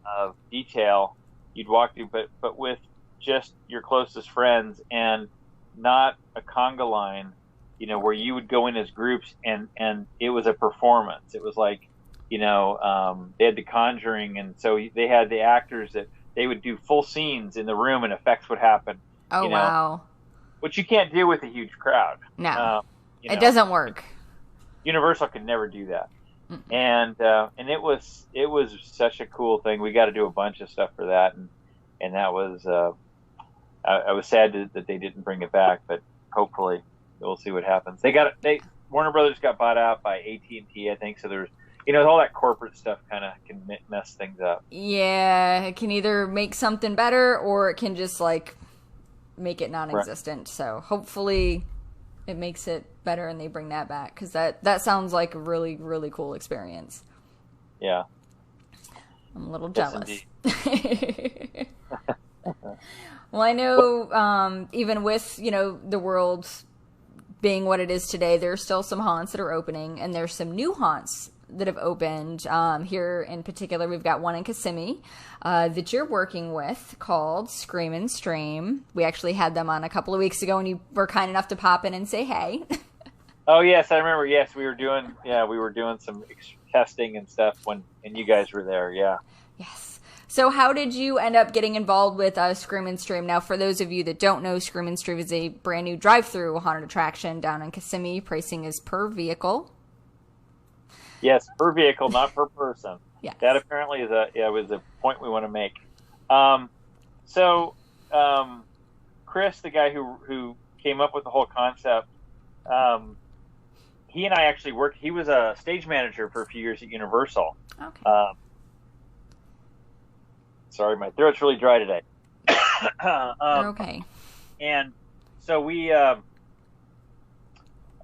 S2: of detail you'd walk through, but with just your closest friends and not a conga line, where you would go in as groups and it was a performance. It was like, they had The Conjuring, and so they had the actors that they would do full scenes in the room and effects would happen.
S1: Oh, wow.
S2: Which you can't do with a huge crowd.
S1: No, it doesn't work.
S2: Universal could never do that. And it was such a cool thing. We got to do a bunch of stuff for that. And that was, I was sad that they didn't bring it back, but hopefully we'll see what happens. Warner Brothers got bought out by AT&T, I think. So there's, all that corporate stuff kind of can mess things up. Yeah,
S1: it can either make something better or it can just like make it non-existent. Right. So hopefully it makes it better and they bring that back, because that sounds like a really, really cool experience.
S2: Yeah.
S1: I'm a little jealous. Well, I know even with, the world being what it is today, there's still some haunts that are opening, and there's some new haunts that have opened. Here in particular, we've got one in Kissimmee that you're working with called Scream and Stream. We actually had them on a couple of weeks ago, and you were kind enough to pop in and say hey.
S2: Oh, yes, I remember. Yes, we were doing some testing and stuff and you guys were there, yeah.
S1: Yes. So how did you end up getting involved with Scream and Stream? Now, for those of you that don't know, Scream and Stream is a brand new drive-through haunted attraction down in Kissimmee. Pricing is per vehicle.
S2: Yes, per vehicle, not per person.
S1: Yeah.
S2: That apparently was a point we want to make. Chris, the guy who came up with the whole concept, he and I actually worked. He was a stage manager for a few years at Universal.
S1: Okay.
S2: Sorry, my throat's really dry today.
S1: You're okay.
S2: And so we, I'm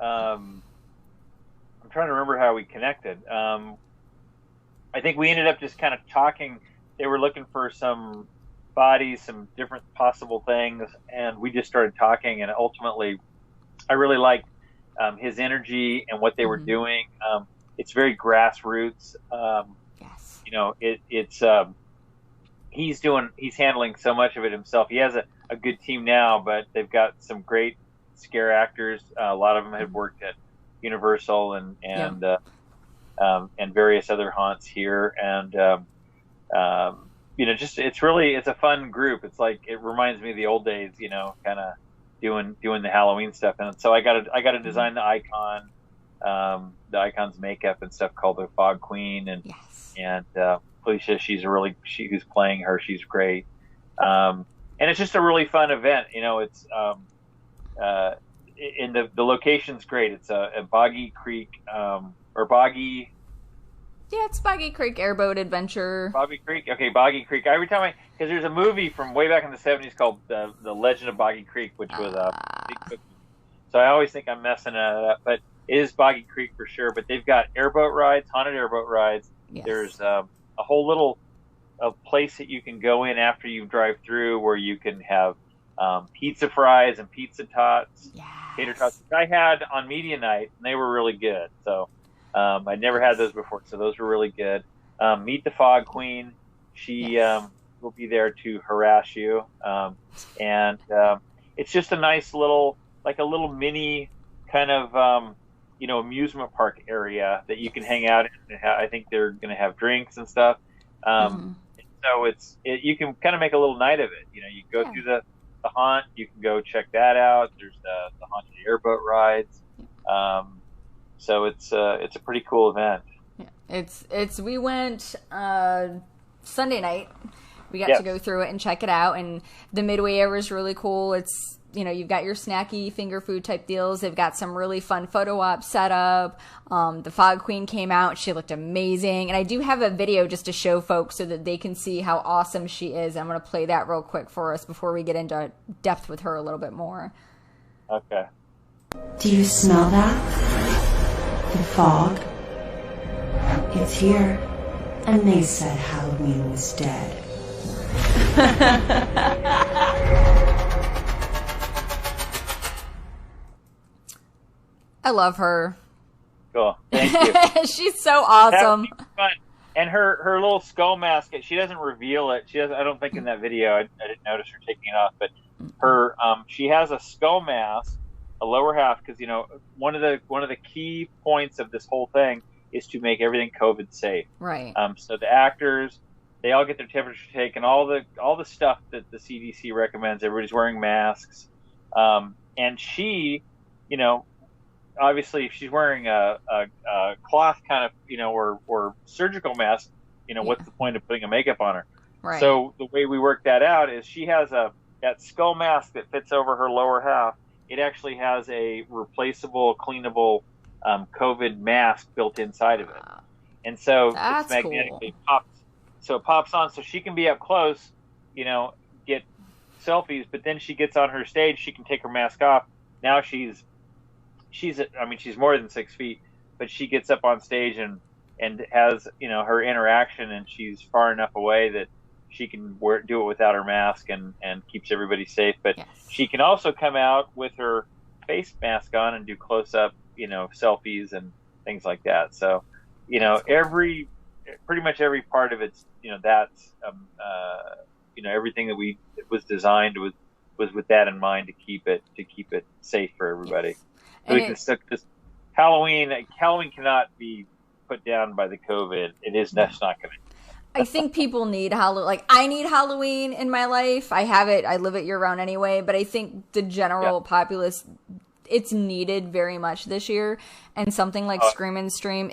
S2: trying to remember how we connected. I think we ended up just kind of talking. They were looking for some bodies, some different possible things, and we just started talking. And ultimately, I really liked his energy and what they were doing. it's very grassroots.
S1: Yes.
S2: You know, it's he's handling so much of it himself. He has a good team now, but they've got some great scare actors. A lot of them have worked at Universal and various other haunts here, and you know, just it's a fun group. It's like it reminds me of the old days, you know, kind of doing the Halloween stuff. And so I got to design the icon, the icon's makeup and stuff, called the Fog Queen, and Felicia, who's playing her, she's great. And it's just a really fun event. You know, it's in the location's great. It's a Boggy Creek or Boggy.
S1: Yeah, it's Boggy Creek Airboat Adventure.
S2: Boggy Creek? Okay, Boggy Creek. Every time because there's a movie from way back in the 70s called The Legend of Boggy Creek, which was big cookie. So I always think I'm messing it up, but it is Boggy Creek for sure. But they've got airboat rides, haunted airboat rides. Yes. There's a whole little place that you can go in after you drive through where you can have pizza fries and pizza tots, tater tots, which I had on media night, and they were really good. So I'd never had those before, so those were really good. Meet the Fog Queen. She will be there to harass you. And it's just a nice little, like a little mini kind of, you know, amusement park area that you can hang out in. I think they're going to have drinks and stuff. So you can kind of make a little night of it. You know, you go through the haunt, you can go check that out. There's the haunted airboat rides. So it's a pretty cool event.
S1: Yeah. We went Sunday night. We got to go through it and check it out, and the midway area is really cool. It's, you know, you've got your snacky finger food type deals. They've got some really fun photo ops set up. The Fog Queen came out. She looked amazing. And I do have a video just to show folks so that they can see how awesome she is. I'm going to play that real quick for us before we get into depth with her a little bit more.
S2: Okay.
S3: Do you smell that? The fog? It's here. And they said Halloween was dead.
S1: I love her.
S2: Cool. Thank you.
S1: She's so awesome.
S2: Fun. And her little skull mask, she doesn't reveal it. I don't think in that video, I didn't notice her taking it off, but her she has a skull mask, a lower half, because, you know, one of the key points of this whole thing is to make everything COVID safe.
S1: Right.
S2: So the actors, they all get their temperature taken, all the stuff that the CDC recommends. Everybody's wearing masks. And she, you know, obviously if she's wearing a cloth kind of, you know, or surgical mask, you know, what's the point of putting a makeup on her?
S1: Right.
S2: So the way we work that out is she has that skull mask that fits over her lower half. It actually has a replaceable, cleanable COVID mask built inside of it. And so it's magnetically pops. So it pops on so she can be up close, you know, get selfies, but then she gets on her stage, she can take her mask off. Now she's more than 6 feet, but she gets up on stage and has, you know, her interaction, and she's far enough away that she can do it without her mask and keeps everybody safe. But she can also come out with her face mask on and do close up, you know, selfies and things like that. So, you know, pretty much every part of it's, you know, that's, you know, everything that was designed was with that in mind to keep it safe for everybody. Yes. So we can stick this Halloween cannot be put down by the COVID. That's not going to.
S1: I think people need Halloween. Like, I need Halloween in my life. I have it. I live it year round anyway. But I think the general populace, it's needed very much this year. And something like Scream and Stream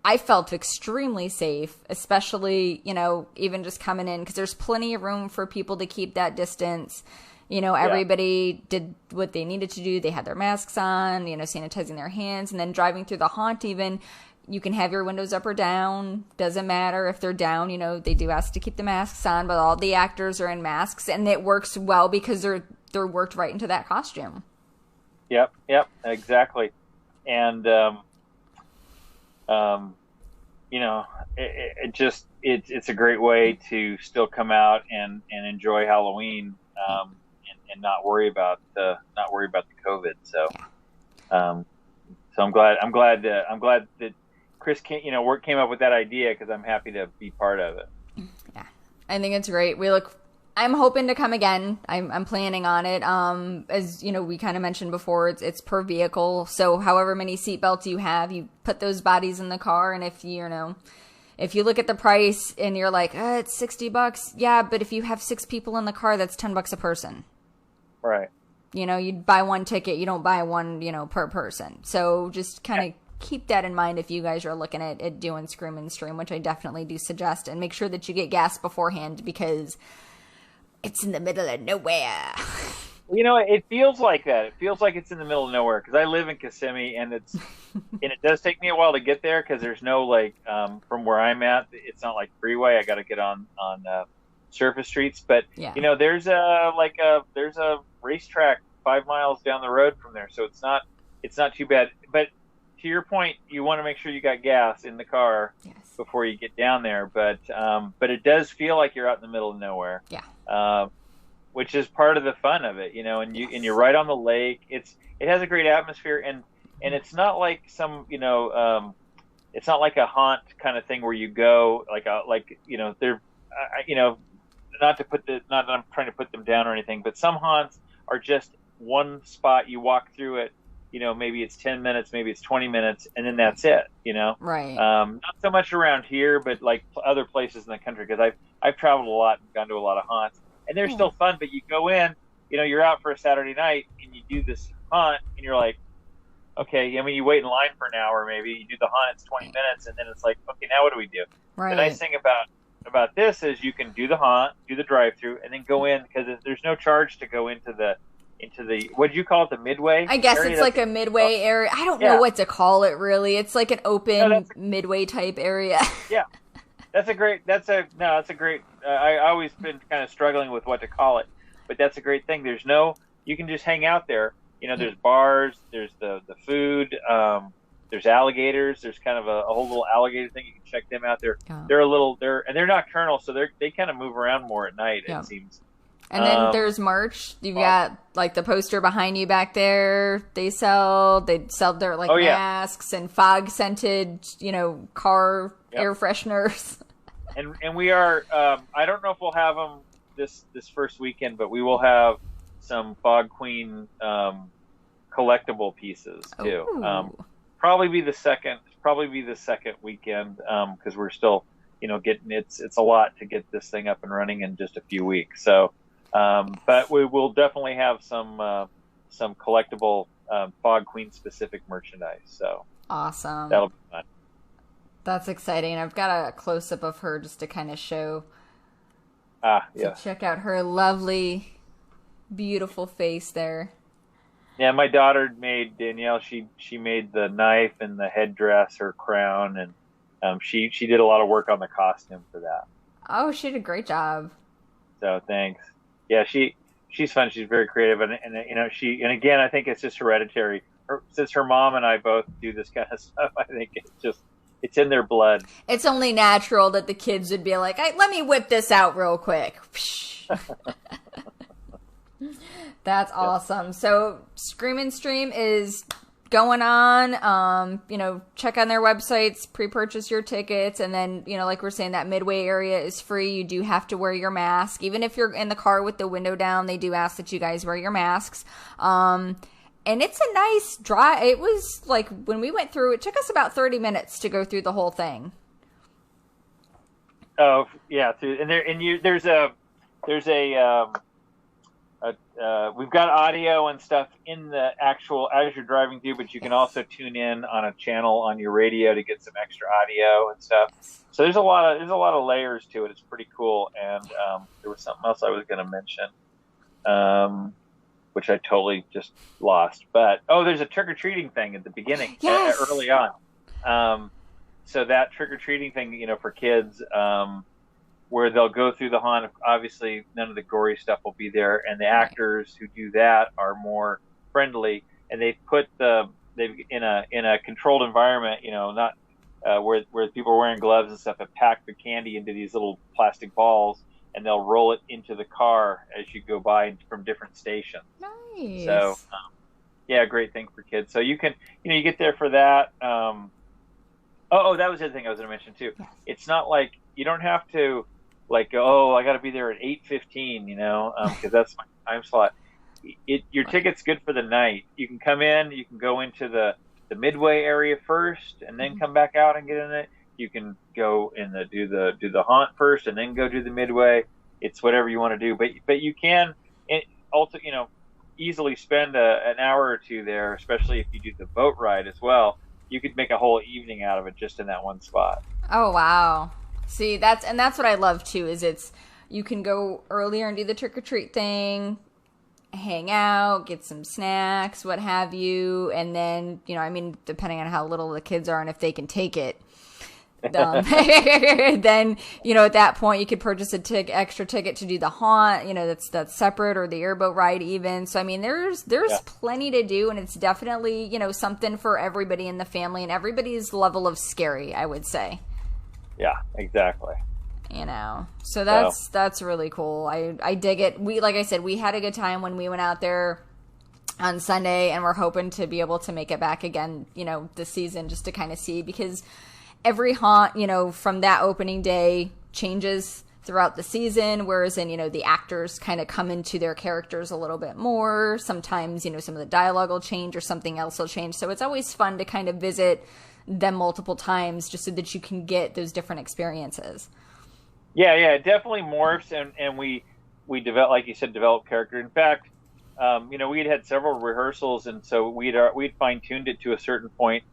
S1: I felt extremely safe, especially, you know, even just coming in, because there's plenty of room for people to keep that distance. You know, everybody did what they needed to do. They had their masks on, you know, sanitizing their hands, and then driving through the haunt even. You can have your windows up or down. Doesn't matter if they're down. You know, they do ask to keep the masks on, but all the actors are in masks, and it works well because they're worked right into that costume.
S2: Yep, exactly. And you know, it's a great way to still come out and enjoy Halloween, and not worry about the COVID. So, So I'm glad that Chris came up with that idea, because I'm happy to be part of it.
S1: Yeah, I think it's great. I'm hoping to come again. I'm planning on it. As you know, we kind of mentioned before, it's per vehicle. So however many seatbelts you have, you put those bodies in the car. And if you look at the price and you're like, it's $60, yeah, but if you have 6 people in the car, that's $10 a person.
S2: Right.
S1: You buy one ticket, you don't buy one, per person. So just kind of keep that in mind if you guys are looking at doing Scream and Stream, which I definitely do suggest. And make sure that you get gas beforehand, because it's in the middle of nowhere.
S2: It feels like that. It feels like it's in the middle of nowhere, because I live in Kissimmee, and and it does take me a while to get there, because there's no from where I'm at, it's not like freeway. I got to get on surface streets, but there's a racetrack 5 miles down the road from there, so it's not too bad. But to your point, you want to make sure you got gas in the car before you get down there. But it does feel like you're out in the middle of nowhere. Yeah. Which is part of the fun of it, and you're right on the lake. It has a great atmosphere, and it's not like it's not like a haunt kind of thing where you go not that I'm trying to put them down or anything, but some haunts are just one spot. You walk through it, maybe it's 10 minutes, maybe it's 20 minutes, and then that's it,
S1: Right.
S2: Not so much around here, but like other places in the country, because I've traveled a lot and gone to a lot of haunts, and they're still fun. But you go in, you're out for a Saturday night, and you do this haunt, and you're like, okay, you wait in line for an hour, maybe you do the haunt, it's 20 minutes, and then it's like, okay, now what do we do?
S1: Right.
S2: The nice thing about this is you can do the haunt, do the drive-through, and then go in, because there's no charge to go into the what do you call it, the midway?
S1: I guess it's like a midway area. I don't know what to call it, really. It's like an open midway type area. Yeah.
S2: That's a great I always been kind of struggling with what to call it, but that's a great thing. You can just hang out there. There's bars, there's the food, there's alligators, there's kind of a whole little alligator thing. You can check them out. They're nocturnal, so they kind of move around more at night, it seems.
S1: And then there's merch. You've got like the poster behind you back there. They sell their masks and fog scented, car air fresheners.
S2: And we are. I don't know if we'll have them this first weekend, but we will have some Fog Queen collectable pieces too. Probably be the second weekend, because we're still getting it's a lot to get this thing up and running in just a few weeks. So. But we will definitely have some collectible Fog Queen specific merchandise. So
S1: awesome!
S2: That'll be fun.
S1: That's exciting. I've got a close up of her just to kind of show. Check out her lovely, beautiful face there.
S2: Yeah, my daughter made Danielle. She made the knife and the headdress, her crown, and she did a lot of work on the costume for that.
S1: Oh, she did a great job.
S2: So thanks. Yeah, she's fun. She's very creative, and again, I think it's just hereditary. Since her mom and I both do this kind of stuff, I think it's in their blood.
S1: It's only natural that the kids would be like, "Let me whip this out real quick." That's awesome. So, Scream and Stream is going on. Check on their websites, pre-purchase your tickets, and then like we're saying, that midway area is free. You do have to wear your mask, even if you're in the car with the window down. They do ask that you guys wear your masks. And it's a nice drive. It was like when we went through, it took us about 30 minutes to go through the whole thing.
S2: Oh yeah, we've got audio and stuff in the actual as you're driving through, but you can also tune in on a channel on your radio to get some extra audio and stuff. So there's a lot of layers to it. It's pretty cool. And there was something else I was going to mention, which I totally just lost. But there's a trick or treating thing at the beginning, early on. So that trick or treating thing, for kids. Where they'll go through the haunt. Obviously, none of the gory stuff will be there, and the actors who do that are more friendly. And they've in a controlled environment, not where people are wearing gloves and stuff. Have packed the candy into these little plastic balls, and they'll roll it into the car as you go by from different stations.
S1: Nice.
S2: So yeah, great thing for kids. So you can, you get there for that. That was the other thing I was going to mention too.
S1: Yes.
S2: It's not like you don't have to like, oh, I got to be there at 8:15, because that's my time slot. Your ticket's good for the night. You can come in, you can go into the midway area first, and then come back out and get in it. You can go in do the haunt first, and then go do the midway. It's whatever you want to do, but you can also easily spend an hour or two there, especially if you do the boat ride as well. You could make a whole evening out of it just in that one spot.
S1: Oh wow! See, that's what I love too. Is you can go earlier and do the trick or treat thing, hang out, get some snacks, what have you, and then depending on how little the kids are and if they can take it. Then at that point you could purchase a extra ticket to do the haunt, that's separate, or the airboat ride even. So there's plenty to do, and it's definitely something for everybody in the family and everybody's level of scary, I would say.
S2: Yeah, exactly.
S1: So that's really cool. I dig it. Like I said, we had a good time when we went out there on Sunday, and we're hoping to be able to make it back again this season, just to kind of see, because every haunt, from that opening day changes throughout the season, whereas in, the actors kind of come into their characters a little bit more. Sometimes, some of the dialogue will change or something else will change. So it's always fun to kind of visit them multiple times just so that you can get those different experiences.
S2: Yeah, it definitely morphs, and we develop, like you said, develop character. In fact, we had several rehearsals, and so we'd fine-tuned it to a certain point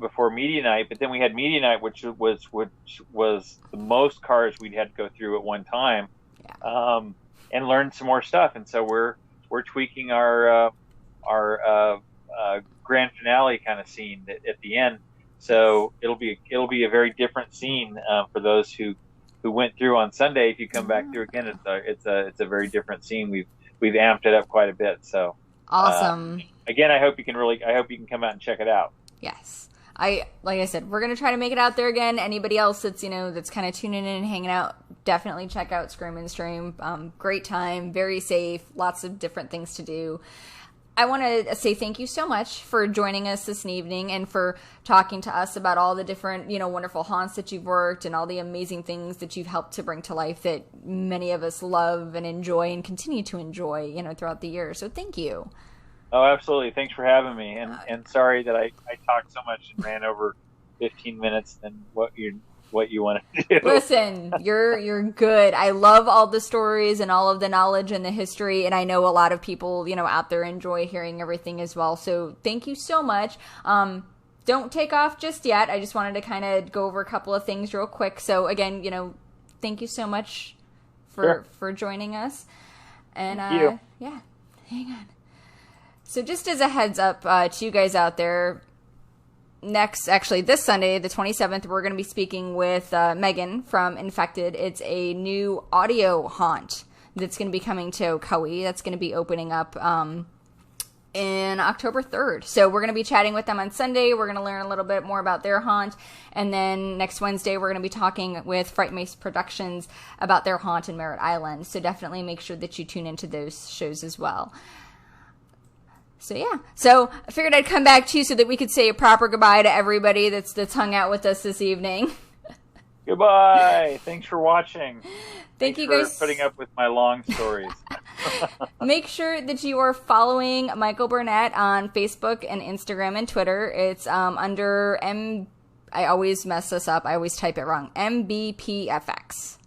S2: before media night, but then we had media night, which was the most cars we'd had to go through at one time, and learn some more stuff. And so we're tweaking our grand finale kind of scene at the end. So it'll be a very different scene for those who went through on Sunday. If you come back through again, it's a very different scene. We've amped it up quite a bit. So
S1: awesome.
S2: Again, I hope you can come out and check it out.
S1: Yes. Like I said, we're going to try to make it out there again. Anybody else that's, that's kind of tuning in and hanging out, definitely check out Scream and Stream. Great time, very safe, lots of different things to do. I want to say thank you so much for joining us this evening and for talking to us about all the different, wonderful haunts that you've worked and all the amazing things that you've helped to bring to life that many of us love and enjoy and continue to enjoy, throughout the year. So thank you.
S2: Oh, absolutely. Thanks for having me. And sorry that I talked so much and ran over 15 minutes than what you wanted to do.
S1: Listen, you're good. I love all the stories and all of the knowledge and the history, and I know a lot of people, out there enjoy hearing everything as well. So thank you so much. Don't take off just yet. I just wanted to kind of go over a couple of things real quick. So again, thank you so much for joining us. And
S2: thank you.
S1: Yeah, hang on. So just as a heads up to you guys out there, this Sunday, the 27th, we're going to be speaking with Megan from Infected. It's a new audio haunt that's going to be coming to Ocoee. That's going to be opening up in October 3rd. So we're going to be chatting with them on Sunday. We're going to learn a little bit more about their haunt. And then next Wednesday, we're going to be talking with Fright Mace Productions about their haunt in Merritt Island. So definitely make sure that you tune into those shows as well. So yeah, so I figured I'd come back to you so that we could say a proper goodbye to everybody that's hung out with us this evening.
S2: Goodbye. Thanks for watching.
S1: Thanks you guys
S2: for putting up with my long stories.
S1: Make sure that you are following Michael Burnett on Facebook and Instagram and Twitter. It's under I always mess this up. I always type it wrong. MBPFX.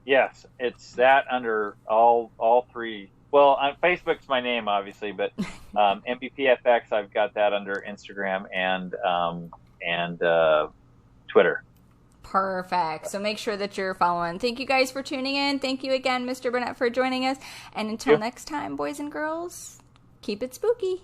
S1: Yes, it's that under all three. Well, on Facebook's my name, obviously, but MBPFX, I've got that under Instagram and Twitter. Perfect. So make sure that you're following. Thank you guys for tuning in. Thank you again, Mr. Burnett, for joining us. And until next time, boys and girls, keep it spooky.